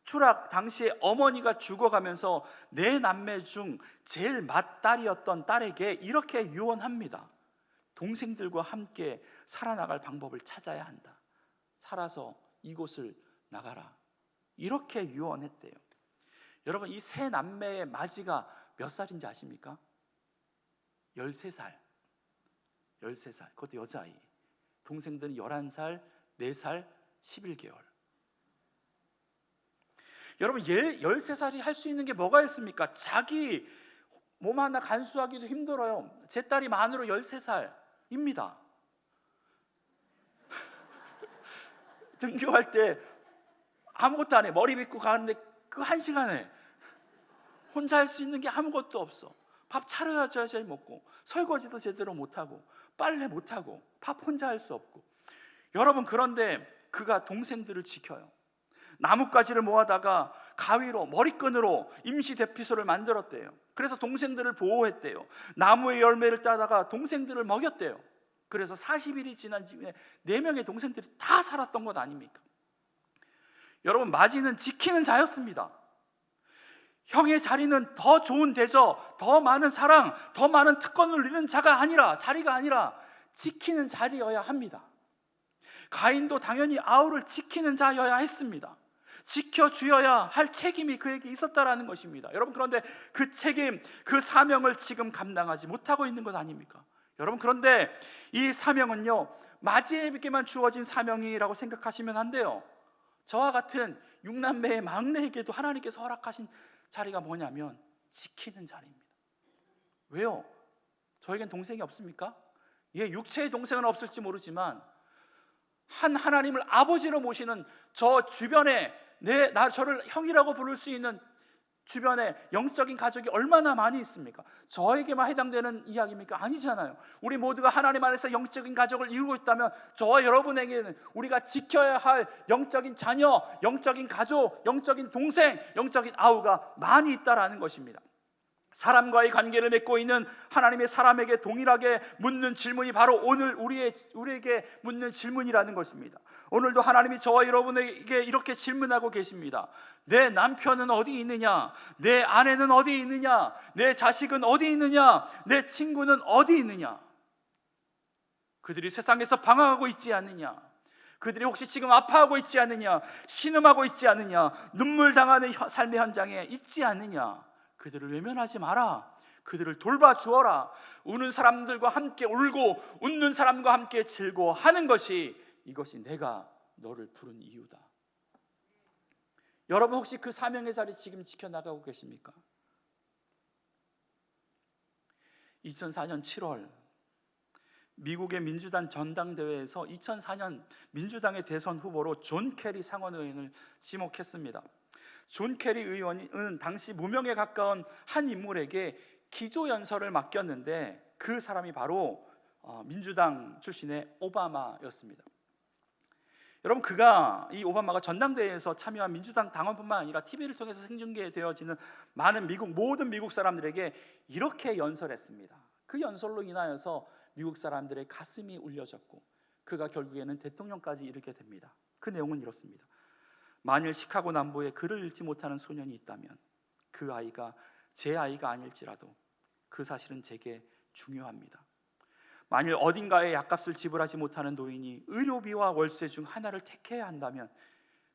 추락 당시에 어머니가 죽어가면서 4남매 중 제일 맏딸이었던 딸에게 이렇게 유언합니다. 동생들과 함께 살아나갈 방법을 찾아야 한다. 살아서 이곳을 나가라. 이렇게 유언했대요. 여러분 이 3남매의 맞이가 몇 살인지 아십니까? 13살. 그것도 여자아이. 동생들은 11살, 4살, 11개월. 여러분 13살이 할 수 있는 게 뭐가 있습니까? 자기 몸 하나 간수하기도 힘들어요. 제 딸이 만으로 13살입니다. 등교할 때 아무것도 안 해. 머리 빗고 가는데 그 1시간에 혼자 할 수 있는 게 아무것도 없어. 밥 차려야지 먹고, 설거지도 제대로 못하고, 빨래 못하고, 밥 혼자 할 수 없고. 여러분 그런데 그가 동생들을 지켜요. 나뭇가지를 모아다가 가위로 머리끈으로 임시 대피소를 만들었대요. 그래서 동생들을 보호했대요. 나무의 열매를 따다가 동생들을 먹였대요. 그래서 40일이 지난 뒤에 4명의 동생들이 다 살았던 것 아닙니까? 여러분 맞이는 지키는 자였습니다. 형의 자리는 더 좋은 대접, 더 많은 사랑, 더 많은 특권을 누리는 자리가 아니라 지키는 자리여야 합니다. 가인도 당연히 아우를 지키는 자여야 했습니다. 지켜주어야 할 책임이 그에게 있었다라는 것입니다. 여러분 그런데 그 책임, 그 사명을 지금 감당하지 못하고 있는 것 아닙니까? 여러분, 그런데 이 사명은요, 마지에게만 주어진 사명이라고 생각하시면 안 돼요. 저와 같은 육남매의 막내에게도 하나님께서 허락하신 자리가 뭐냐면 지키는 자리입니다. 왜요? 저에겐 동생이 없습니까? 예, 육체의 동생은 없을지 모르지만 하나님을 아버지로 모시는 저 주변에 저를 형이라고 부를 수 있는 주변에 영적인 가족이 얼마나 많이 있습니까? 저에게만 해당되는 이야기입니까? 아니잖아요. 우리 모두가 하나님 안에서 영적인 가족을 이루고 있다면 저와 여러분에게는 우리가 지켜야 할 영적인 자녀, 영적인 가족, 영적인 동생, 영적인 아우가 많이 있다라는 것입니다. 사람과의 관계를 맺고 있는 하나님의 사람에게 동일하게 묻는 질문이 바로 오늘 우리에게 묻는 질문이라는 것입니다. 오늘도 하나님이 저와 여러분에게 이렇게 질문하고 계십니다. 내 남편은 어디 있느냐? 내 아내는 어디 있느냐? 내 자식은 어디 있느냐? 내 친구는 어디 있느냐? 그들이 세상에서 방황하고 있지 않느냐? 그들이 혹시 지금 아파하고 있지 않느냐? 신음하고 있지 않느냐? 눈물 당하는 삶의 현장에 있지 않느냐? 그들을 외면하지 마라. 그들을 돌봐주어라. 우는 사람들과 함께 울고 웃는 사람과 함께 즐거워하는 것이, 이것이 내가 너를 부른 이유다. 여러분, 혹시 그 사명의 자리 지금 지켜나가고 계십니까? 2004년 7월 미국의 민주당 전당대회에서 2004년 민주당의 대선 후보로 존 캐리 상원의원을 지목했습니다. 존 캐리 의원은 당시 무명에 가까운 한 인물에게 기조연설을 맡겼는데 그 사람이 바로 민주당 출신의 오바마였습니다. 여러분, 이 오바마가 전당대회에서 참여한 민주당 당원뿐만 아니라 TV를 통해서 생중계되어지는 많은 모든 미국 사람들에게 이렇게 연설했습니다. 그 연설로 인하여서 미국 사람들의 가슴이 울려졌고 그가 결국에는 대통령까지 이르게 됩니다. 그 내용은 이렇습니다. 만일 시카고 남부에 글을 읽지 못하는 소년이 있다면 그 아이가 제 아이가 아닐지라도 그 사실은 제게 중요합니다. 만일 어딘가에 약값을 지불하지 못하는 노인이 의료비와 월세 중 하나를 택해야 한다면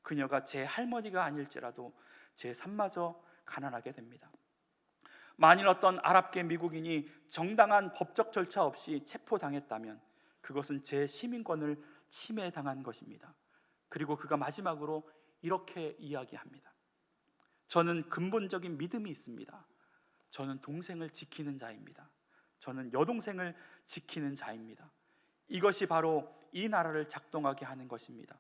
그녀가 제 할머니가 아닐지라도 제 삶마저 가난하게 됩니다. 만일 어떤 아랍계 미국인이 정당한 법적 절차 없이 체포당했다면 그것은 제 시민권을 침해당한 것입니다. 그리고 그가 마지막으로 이렇게 이야기합니다. 저는 근본적인 믿음이 있습니다. 저는 동생을 지키는 자입니다. 저는 여동생을 지키는 자입니다. 이것이 바로 이 나라를 작동하게 하는 것입니다.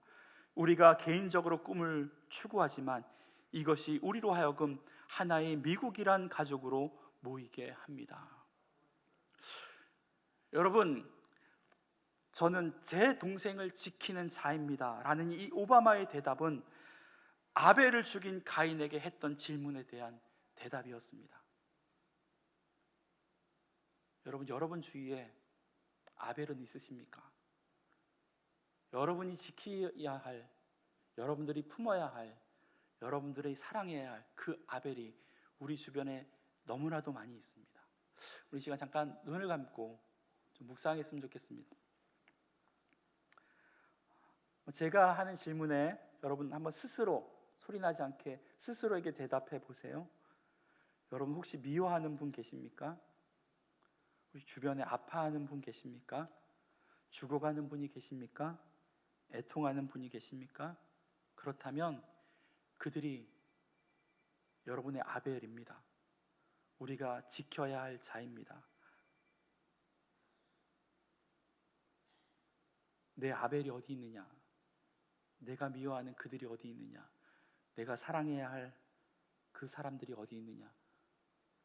우리가 개인적으로 꿈을 추구하지만 이것이 우리로 하여금 하나의 미국이란 가족으로 모이게 합니다. 여러분, 저는 제 동생을 지키는 자입니다 라는 이 오바마의 대답은 아벨을 죽인 가인에게 했던 질문에 대한 대답이었습니다. 여러분 주위에 아벨은 있으십니까? 여러분이 지켜야 할, 여러분들이 품어야 할, 여러분들이 사랑해야 할 그 아벨이 우리 주변에 너무나도 많이 있습니다. 우리 시간 잠깐 눈을 감고 좀 묵상했으면 좋겠습니다. 제가 하는 질문에 여러분 한번 스스로 소리나지 않게 스스로에게 대답해 보세요. 여러분, 혹시 미워하는 분 계십니까? 혹시 주변에 아파하는 분 계십니까? 죽어가는 분이 계십니까? 애통하는 분이 계십니까? 그렇다면 그들이 여러분의 아벨입니다. 우리가 지켜야 할 자입니다. 내 아벨이 어디 있느냐? 내가 미워하는 그들이 어디 있느냐? 내가 사랑해야 할 그 사람들이 어디 있느냐?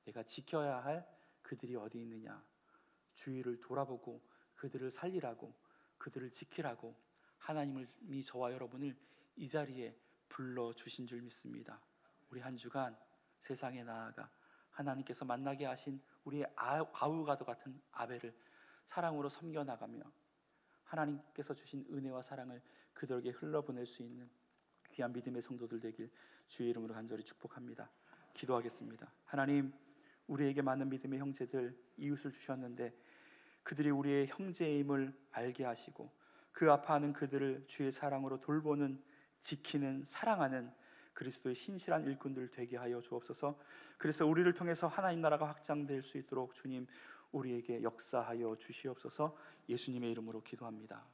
내가 지켜야 할 그들이 어디 있느냐? 주위를 돌아보고 그들을 살리라고, 그들을 지키라고 하나님이 저와 여러분을 이 자리에 불러주신 줄 믿습니다. 우리 한 주간 세상에 나아가 하나님께서 만나게 하신 우리의 아우가도 같은 아벨을 사랑으로 섬겨나가며 하나님께서 주신 은혜와 사랑을 그들에게 흘러보낼 수 있는 귀한 믿음의 성도들 되길 주의 이름으로 간절히 축복합니다. 기도하겠습니다. 하나님, 우리에게 많은 믿음의 형제들, 이웃을 주셨는데 그들이 우리의 형제임을 알게 하시고 그 아파하는 그들을 주의 사랑으로 돌보는, 지키는, 사랑하는 그리스도의 신실한 일꾼들 되게 하여 주옵소서. 그래서 우리를 통해서 하나님 나라가 확장될 수 있도록 주님, 우리에게 역사하여 주시옵소서. 예수님의 이름으로 기도합니다.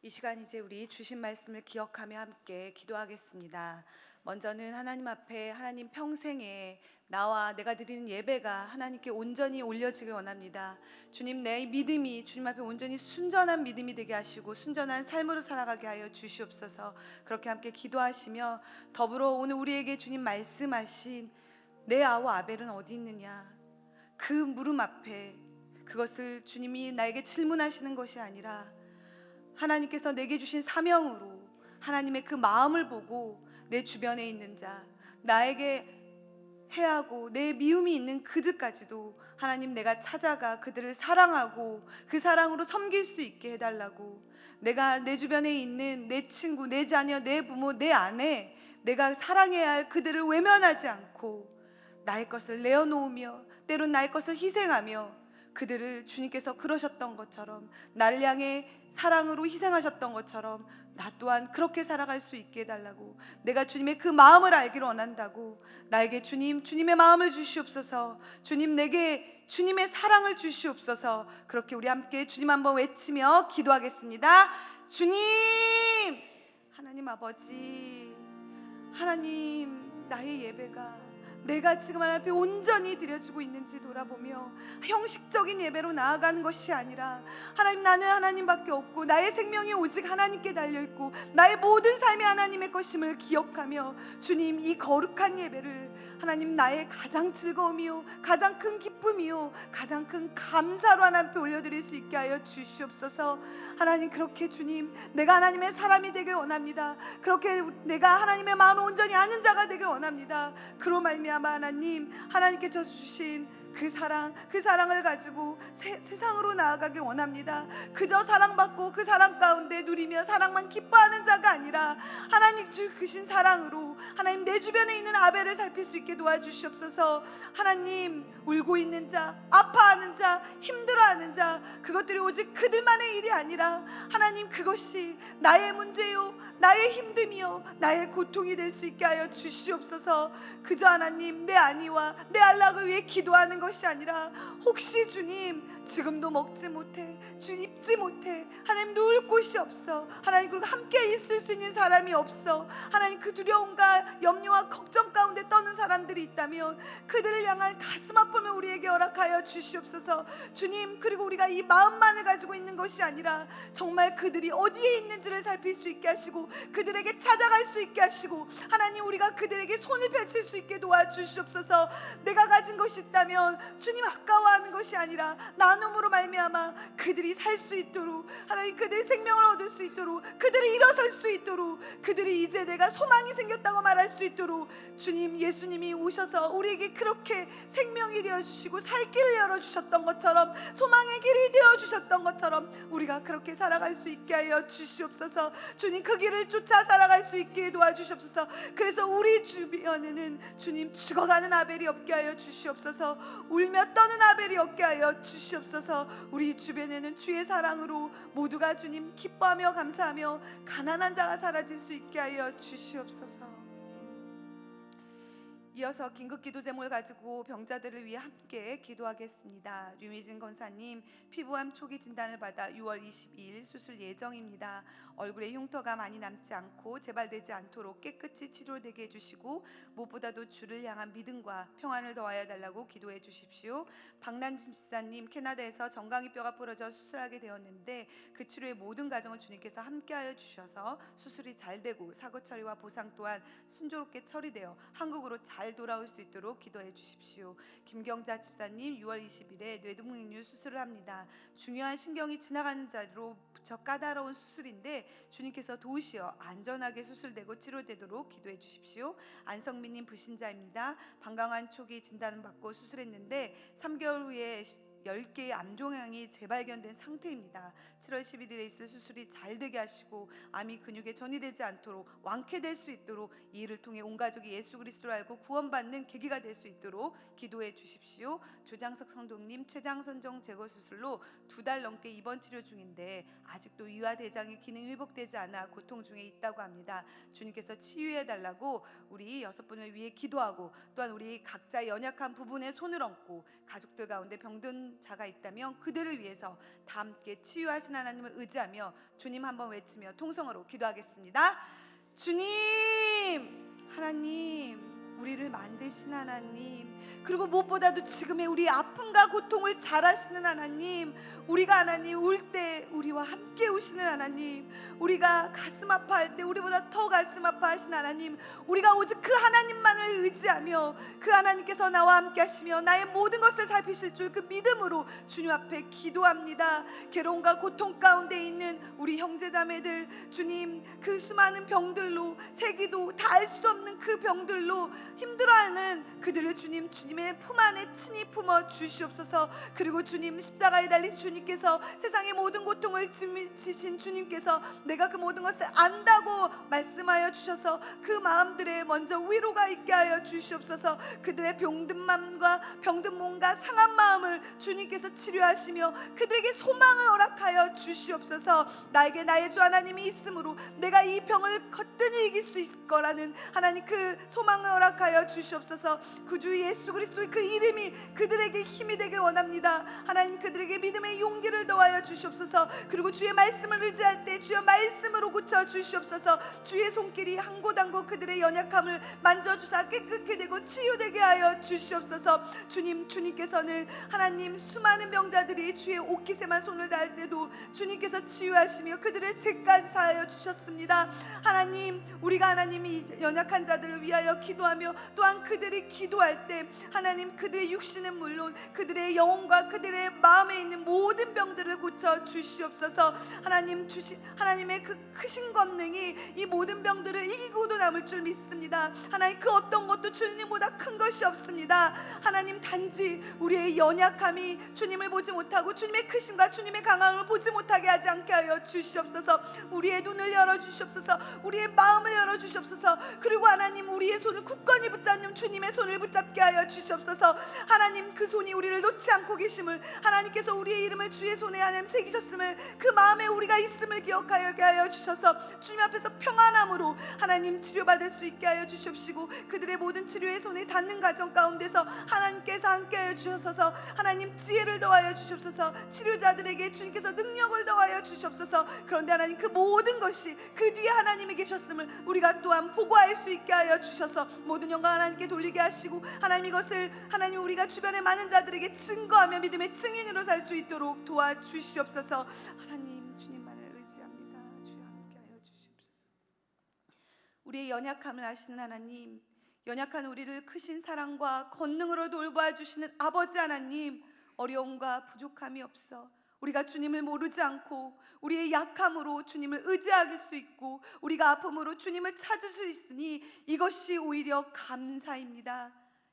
이 시간 이제 우리 주신 말씀을 기억하며 함께 기도하겠습니다. 먼저는 하나님 앞에 하나님 평생에 나와 내가 드리는 예배가 하나님께 온전히 올려지길 원합니다. 주님, 내 믿음이 주님 앞에 온전히 순전한 믿음이 되게 하시고 순전한 삶으로 살아가게 하여 주시옵소서. 그렇게 함께 기도하시며 더불어 오늘 우리에게 주님 말씀하신 내 아와 아벨은 어디 있느냐, 그 물음 앞에 그것을 주님이 나에게 질문하시는 것이 아니라 하나님께서 내게 주신 사명으로 하나님의 그 마음을 보고 내 주변에 있는 자, 나에게 해하고 내 미움이 있는 그들까지도 하나님, 내가 찾아가 그들을 사랑하고 그 사랑으로 섬길 수 있게 해달라고, 내가 내 주변에 있는 내 친구, 내 자녀, 내 부모, 내 아내, 내가 사랑해야 할 그들을 외면하지 않고 나의 것을 내어놓으며 때론 나의 것을 희생하며 그들을 주님께서 그러셨던 것처럼, 나를 향해 사랑으로 희생하셨던 것처럼 나 또한 그렇게 살아갈 수 있게 해달라고, 내가 주님의 그 마음을 알기를 원한다고, 나에게 주님의 마음을 주시옵소서. 주님, 내게 주님의 사랑을 주시옵소서. 그렇게 우리 함께 주님 한번 외치며 기도하겠습니다. 주님, 하나님 아버지, 하나님, 나의 예배가 내가 지금 하나님 앞에 온전히 드려지고 있는지 돌아보며 형식적인 예배로 나아가는 것이 아니라, 하나님, 나는 하나님밖에 없고 나의 생명이 오직 하나님께 달려있고 나의 모든 삶이 하나님의 것임을 기억하며 주님, 이 거룩한 예배를 하나님, 나의 가장 즐거움이요 가장 큰 기쁨이요 가장 큰 감사로 하나님 앞에 올려드릴 수 있게 하여 주시옵소서. 하나님, 그렇게 주님, 내가 하나님의 사람이 되길 원합니다. 그렇게 내가 하나님의 마음을 온전히 아는 자가 되길 원합니다. 그로 말미암아 하나님, 하나님께서 주신 그 사랑을 가지고 세상으로 나아가길 원합니다. 그저 사랑받고 그 사랑 가운데 누리며 사랑만 기뻐하는 자가 아니라 하나님 주신 사랑으로 하나님, 내 주변에 있는 아벨을 살필 수 있게 도와주시옵소서. 하나님, 울고 있는 자, 아파하는 자, 힘들어하는 자, 그것들이 오직 그들만의 일이 아니라 하나님, 그것이 나의 문제요 나의 힘듦이요 나의 고통이 될 수 있게 하여 주시옵소서. 그저 하나님, 내 안위와 내 안락을 위해 기도하는 것이 아니라, 혹시 주님 지금도 먹지 못해, 주님 입지 못해, 하나님 누울 곳이 없어, 하나님 그리고 함께 있을 수 있는 사람이 없어, 하나님 그 두려움과 염려와 걱정 가운데 떠는 사람들이 있다면 그들을 향한 가슴 아픔을 우리에게 허락하여 주시옵소서. 주님, 그리고 우리가 이 마음만을 가지고 있는 것이 아니라 정말 그들이 어디에 있는지를 살필 수 있게 하시고 그들에게 찾아갈 수 있게 하시고, 하나님, 우리가 그들에게 손을 펼칠 수 있게 도와주시옵소서. 내가 가진 것이 있다면 주님 아까워하는 것이 아니라 나눔으로 말미암아 그들이 살 수 있도록, 하나님, 그들의 생명을 얻을 수 있도록, 그들이 일어설 수 있도록, 그들이 이제 내가 소망이 생겼다고 말할 수 있도록 주님, 예수님이 오셔서 우리에게 그렇게 생명이 되어주시고 살 길을 열어주셨던 것처럼, 소망의 길이 되어주셨던 것처럼 우리가 그렇게 살아갈 수 있게 하여 주시옵소서. 주님, 그 길을 쫓아 살아갈 수 있게 도와주시옵소서. 그래서 우리 주변에는 주님, 죽어가는 아벨이 없게 하여 주시옵소서. 울며 떠는 아벨이 없게 하여 주시옵소서. 우리 주변에는 주의 사랑으로 모두가 주님 기뻐하며 감사하며 가난한 자가 사라질 수 있게 하여 주시옵소서. 이어서 긴급기도 제목을 가지고 병자들을 위해 함께 기도하겠습니다. 류미진 권사님, 피부암 초기 진단을 받아 6월 22일 수술 예정입니다. 얼굴에 흉터가 많이 남지 않고 재발되지 않도록 깨끗이 치료되게 해주시고 무엇보다도 주를 향한 믿음과 평안을 더하여 달라고 기도해 주십시오. 박난진 집사님, 캐나다에서 정강이 뼈가 부러져 수술하게 되었는데 그 치료의 모든 과정을 주님께서 함께하여 주셔서 수술이 잘 되고 사고 처리와 보상 또한 순조롭게 처리되어 한국으로 잘 돌아올 수 있도록 기도해 주십시오. 김경자 집사님, 6월 20일에 뇌동맥류 수술을 합니다. 중요한 신경이 지나가는 자리로 무척 까다로운 수술인데 주님께서 도우시어 안전하게 수술되고 치료되도록 기도해 주십시오. 안성민님, 불신자입니다. 방광암 초기 진단을 받고 수술했는데 3개월 후에 10개의 암종양이 재발견된 상태입니다. 7월 11일에 있을 수술이 잘 되게 하시고 암이 근육에 전이되지 않도록 완쾌될 수 있도록 이 일을 통해 온 가족이 예수 그리스도를 알고 구원받는 계기가 될 수 있도록 기도해 주십시오. 조장석 성도님 췌장선종 제거 수술로 2달 넘게 입원 치료 중인데 아직도 위와 대장의 기능이 회복되지 않아 고통 중에 있다고 합니다. 주님께서 치유해 달라고 우리 6분을 위해 기도하고 또한 우리 각자 연약한 부분에 손을 얹고 가족들 가운데 병든 자가 있다면 그들을 위해서 다 함께 치유하신 하나님을 의지하며 주님 한번 외치며 통성으로 기도하겠습니다. 주님, 하나님, 우리를 만드신 하나님, 그리고 무엇보다도 지금의 우리 아픔과 고통을 잘 아시는 하나님, 우리가 하나님 울 때 우리와 함께 우시는 하나님, 우리가 가슴 아파할 때 우리보다 더 가슴 아파하신 하나님, 우리가 오직 그 하나님만을 의지하며 그 하나님께서 나와 함께 하시며 나의 모든 것을 살피실 줄 그 믿음으로 주님 앞에 기도합니다. 괴로움과 고통 가운데 있는 우리 형제자매들, 주님, 그 수많은 병들로, 세기도 다 알 수 없는 그 병들로 힘들어하는 그들을 주님, 주님의 품 안에 친히 품어 주시옵소서. 그리고 주님, 십자가에 달린 주님께서 세상의 모든 고통을 지신 주님께서 내가 그 모든 것을 안다고 말씀하여 주셔서 그 마음들에 먼저 위로가 있게 하여 주시옵소서. 그들의 병든 마음과 병든 몸과 상한 마음을 주님께서 치료하시며 그들에게 소망을 허락하여 주시옵소서. 나에게 나의 주 하나님이 있으므로 내가 이 병을 거뜬히 이길 수 있을 거라는 하나님 그 소망을 허락하여 주시옵소서. 구주 예수 그리스도의 그 이름이 그들에게 힘이 되길 원합니다. 하나님, 그들에게 믿음의 용기를 더하여 주시옵소서. 그리고 주의 말씀을 의지할 때 주의 말씀으로 고쳐 주시옵소서. 주의 손길이 한 곳 한 곳 그들의 연약함을 만져주사 깨끗게 되고 치유되게 하여 주시옵소서. 주님, 주님께서는 하나님 수많은 병자들이 주의 옷깃에만 손을 닿을 때도 주님께서 치유하시며 그들을 죄까지 사하여 주셨습니다. 하나님, 우리가 하나님이 연약한 자들을 위하여 기도하며 또한 그들이 기도할 때 하나님, 그들의 육신은 물론 그들의 영혼과 그들의 마음에 있는 모든 병들을 고쳐 주시옵소서. 하나님의 그 크신 권능이 이 모든 병들을 이기고도 남을 줄 믿습니다. 하나님, 그 어떤 것도 주님보다 큰 것이 없습니다. 하나님, 단지 우리의 연약함이 주님을 보지 못하고 주님의 크심과 주님의 강함을 보지 못하게 하지 않게 하여 주시옵소서. 우리의 눈을 열어 주시옵소서. 우리의 마음을 열어 주시옵소서. 그리고 하나님, 우리의 손을 굳건히 붙잡는 주님의 손을 붙잡게 하여 주시옵소서. 하나님, 그 손이 우리를 놓지 않고 계심을, 하나님께서 우리의 이름을 주의 손에 하나님 새기셨음을, 그 마음에 우리가 있음을 기억하게 하여 주셔서 주님 앞에서 평안함으로 하나님 치료받을 수 있게 하여 주시옵시고 그들의 모든 치료의 손에 닿는 가정 가운데서 하나님께서 함께 하여 주셔서 하나님 지혜를 더하여 주시옵소서. 치료자들에게 주님께서 능력을 더하여 주시옵소서. 그런데 하나님, 그 모든 것이 그 뒤에 하나님이 계셨음을 우리가 또한 보고할 수 있게 하여 주셔서 모든 영광 하나님께 돌리게 하시고 하나님, 이것을 하나님 우리가 주변의 많은 자들에게 증거하며 믿음의 증인으로 살 수 있도록 도와주시옵소서. 하나님, 주님만을 의지합니다. 주여 함께 하여 주시옵소서. 우리의 연약함을 아시는 하나님, 연약한 우리를 크신 사랑과 권능으로 돌보아 주시는 아버지 하나님, 어려움과 부족함이 없어 우리가 주님을 모르지 않고 우리의 약함으로 주님을 의지할 수 있고 우리가 아픔으로 주님을 찾을 수 있으니 이것이 오히려 감사입니다.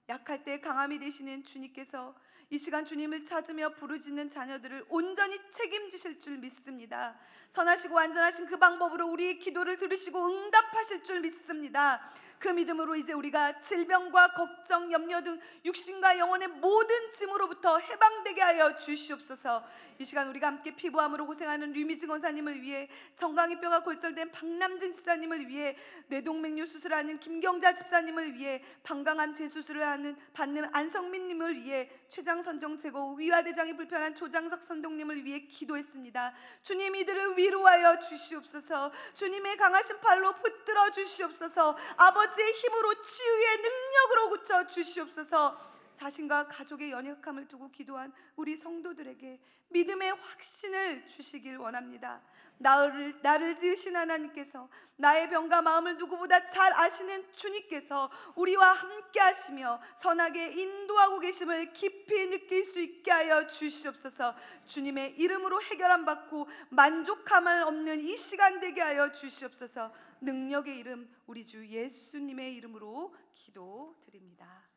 약할 때 강함이 되시는 주님께서 이 시간 주님을 찾으며 부르짖는 자녀들을 온전히 책임지실 줄 믿습니다. 선하시고 완전하신 그 방법으로 우리의 기도를 들으시고 응답하실 줄 믿습니다. 그 믿음으로 이제 우리가 질병과 걱정, 염려 등 육신과 영혼의 모든 짐으로부터 해방되게 하여 주시옵소서. 이 시간 우리가 함께 피부암으로 고생하는 류미진 원사님을 위해, 정강이 뼈가 골절된 박남진 집사님을 위해, 뇌동맥류 수술하는 김경자 집사님을 위해, 방광암 재수술을 받는 안성민님을 위해, 췌장선종 제거 후 위와대장이 불편한 조장석 선동님을 위해 기도했습니다. 주님, 이들을 위로하여 주시옵소서. 주님의 강하신 팔로 붙들어 주시옵소서. 아버지의 힘으로 치유의 능력으로 고쳐 주시옵소서. 자신과 가족의 연약함을 두고 기도한 우리 성도들에게 믿음의 확신을 주시길 원합니다. 나를 지으신 하나님께서, 나의 병과 마음을 누구보다 잘 아시는 주님께서 우리와 함께 하시며 선하게 인도하고 계심을 깊이 느낄 수 있게 하여 주시옵소서. 주님의 이름으로 해결함 받고 만족함을 없는 이 시간 되게 하여 주시옵소서. 능력의 이름, 우리 주 예수님의 이름으로 기도드립니다.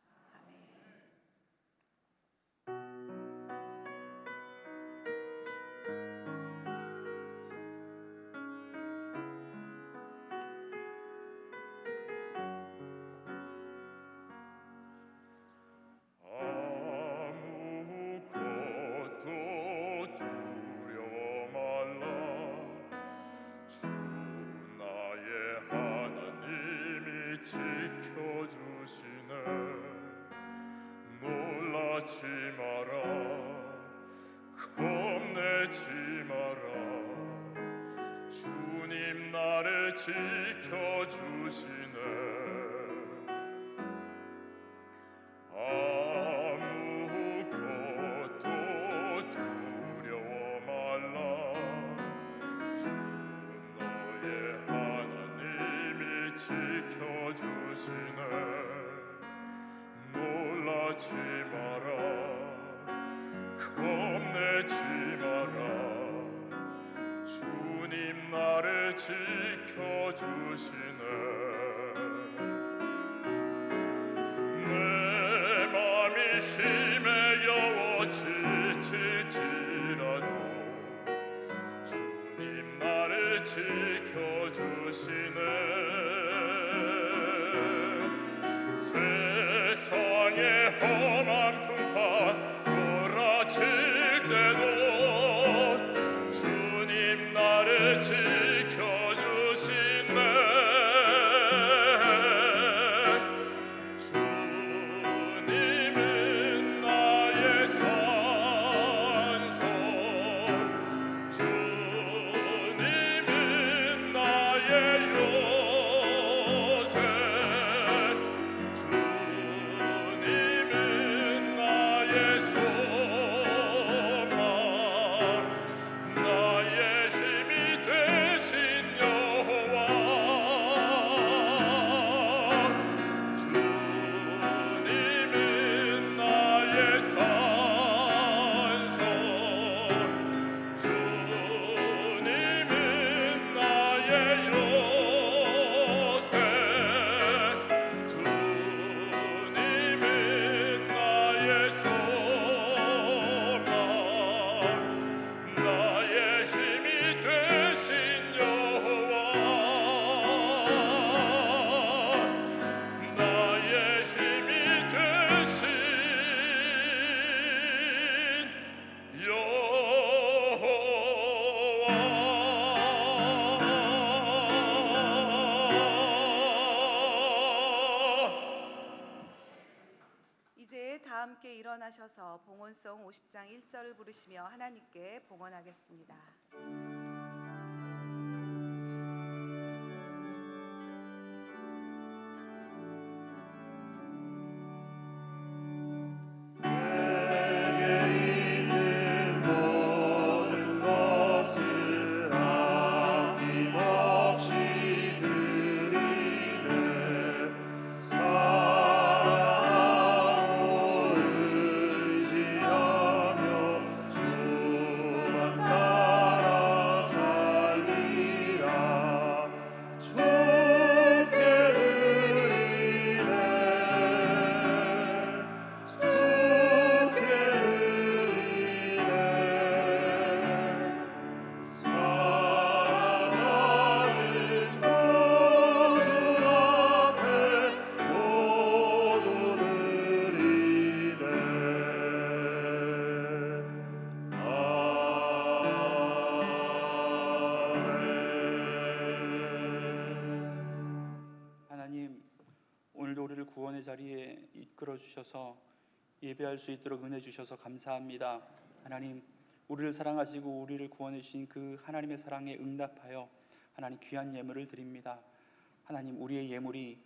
아멘. 지켜주시네. 놀라지 마라, 겁내지 마라. 주님 나를 지켜주시네. 아무것도 두려워 말라. 주는 너의 하나님이 지켜주시네. 놀라지 마라, 겁내지 마라. 주님 나를 지켜주시네. 내 맘이 힘에 여워 지칠지라도 주님 나를 지켜주시네. 세상의 험한 풍파 몰아칠 때도 주님 나를 지켜주시네. 주님은 나의 산성, 주님은 나의 요새, 주님은 나의 소망, 나의 힘이 되신 여호와. 주님은 나의 산성, 주님은 나의 요새, 주님은 나의 소망, 나의 힘이 되신 여호와. 나의 힘이 되신 여호와. 이제 다 함께 일어나셔서 봉헌송 50장 1절을 부르시며 하나님께 봉헌하겠습니다. 내게 있는 모든 것을 아낌없이 드리네. 사랑하고 의지하며 주만 따라 살리라. 주께 드리네. 주께 드리네. 사랑하는 구주 앞에 모두 드리네. 아멘. 하나님, 오늘도 우리를 구원의 자리에 이끌어 주셔서 예배할 수 있도록 은혜 주셔서 감사합니다. 하나님, 우리를 사랑하시고 우리를 구원해 주신 그 하나님의 사랑에 응답하여 하나님 귀한 예물을 드립니다. 하나님, 우리의 예물이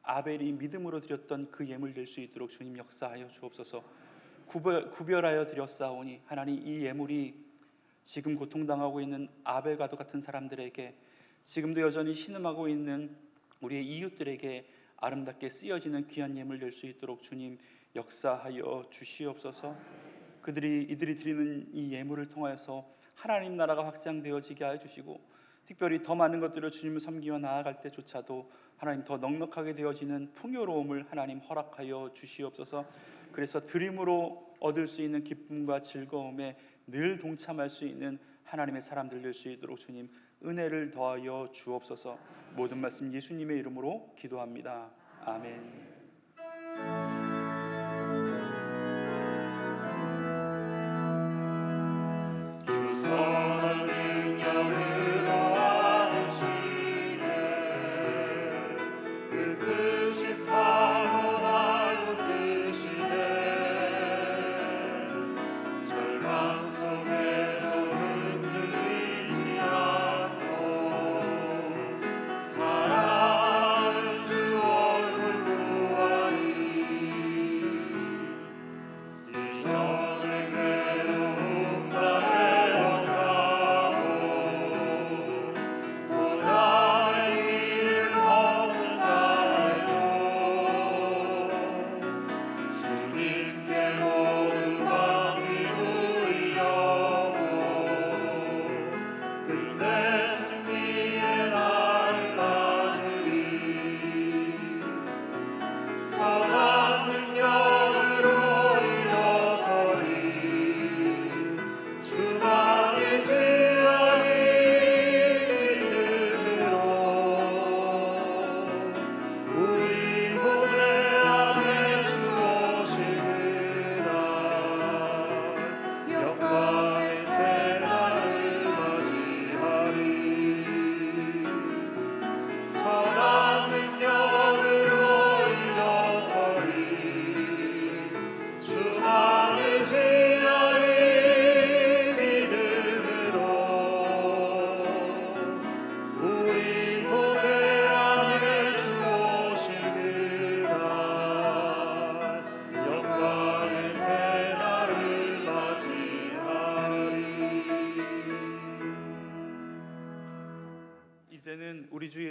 아벨이 믿음으로 드렸던 그 예물 될 수 있도록 주님 역사하여 주옵소서. 구별하여 드렸사오니 하나님, 이 예물이 지금 고통당하고 있는 아벨과도 같은 사람들에게, 지금도 여전히 신음하고 있는 우리의 이웃들에게 아름답게 쓰여지는 귀한 예물 될 수 있도록 주님 역사하여 주시옵소서. 이들이 드리는 이 예물을 통하여서 하나님 나라가 확장되어지게 하여 주시고, 특별히 더 많은 것들을 주님을 섬기며 나아갈 때조차도 하나님 더 넉넉하게 되어지는 풍요로움을 하나님 허락하여 주시옵소서. 그래서 드림으로 얻을 수 있는 기쁨과 즐거움에 늘 동참할 수 있는 하나님의 사람들 될 수 있도록 주님 은혜를 더하여 주옵소서. 모든 말씀 예수님의 이름으로 기도합니다. 아멘. 주선한 능력으로 하시네. 그 크신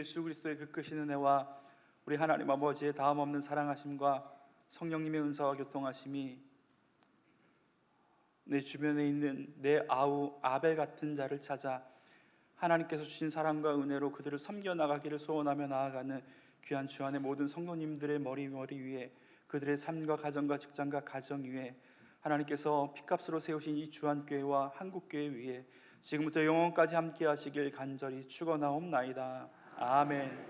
예수 그리스도의 그 크신 은혜와 우리 하나님 아버지의 다음 없는 사랑하심과 성령님의 은사와 교통하심이 내 주변에 있는 내 아우 아벨 같은 자를 찾아 하나님께서 주신 사랑과 은혜로 그들을 섬겨 나가기를 소원하며 나아가는 귀한 주 안의 모든 성도님들의 머리 위에, 그들의 삶과 가정과 직장과 가정 위에 하나님께서 피값으로 세우신 이 주한교회와 한국교회 위에 지금부터 영원까지 함께 하시길 간절히 축원하옵나이다. 아멘.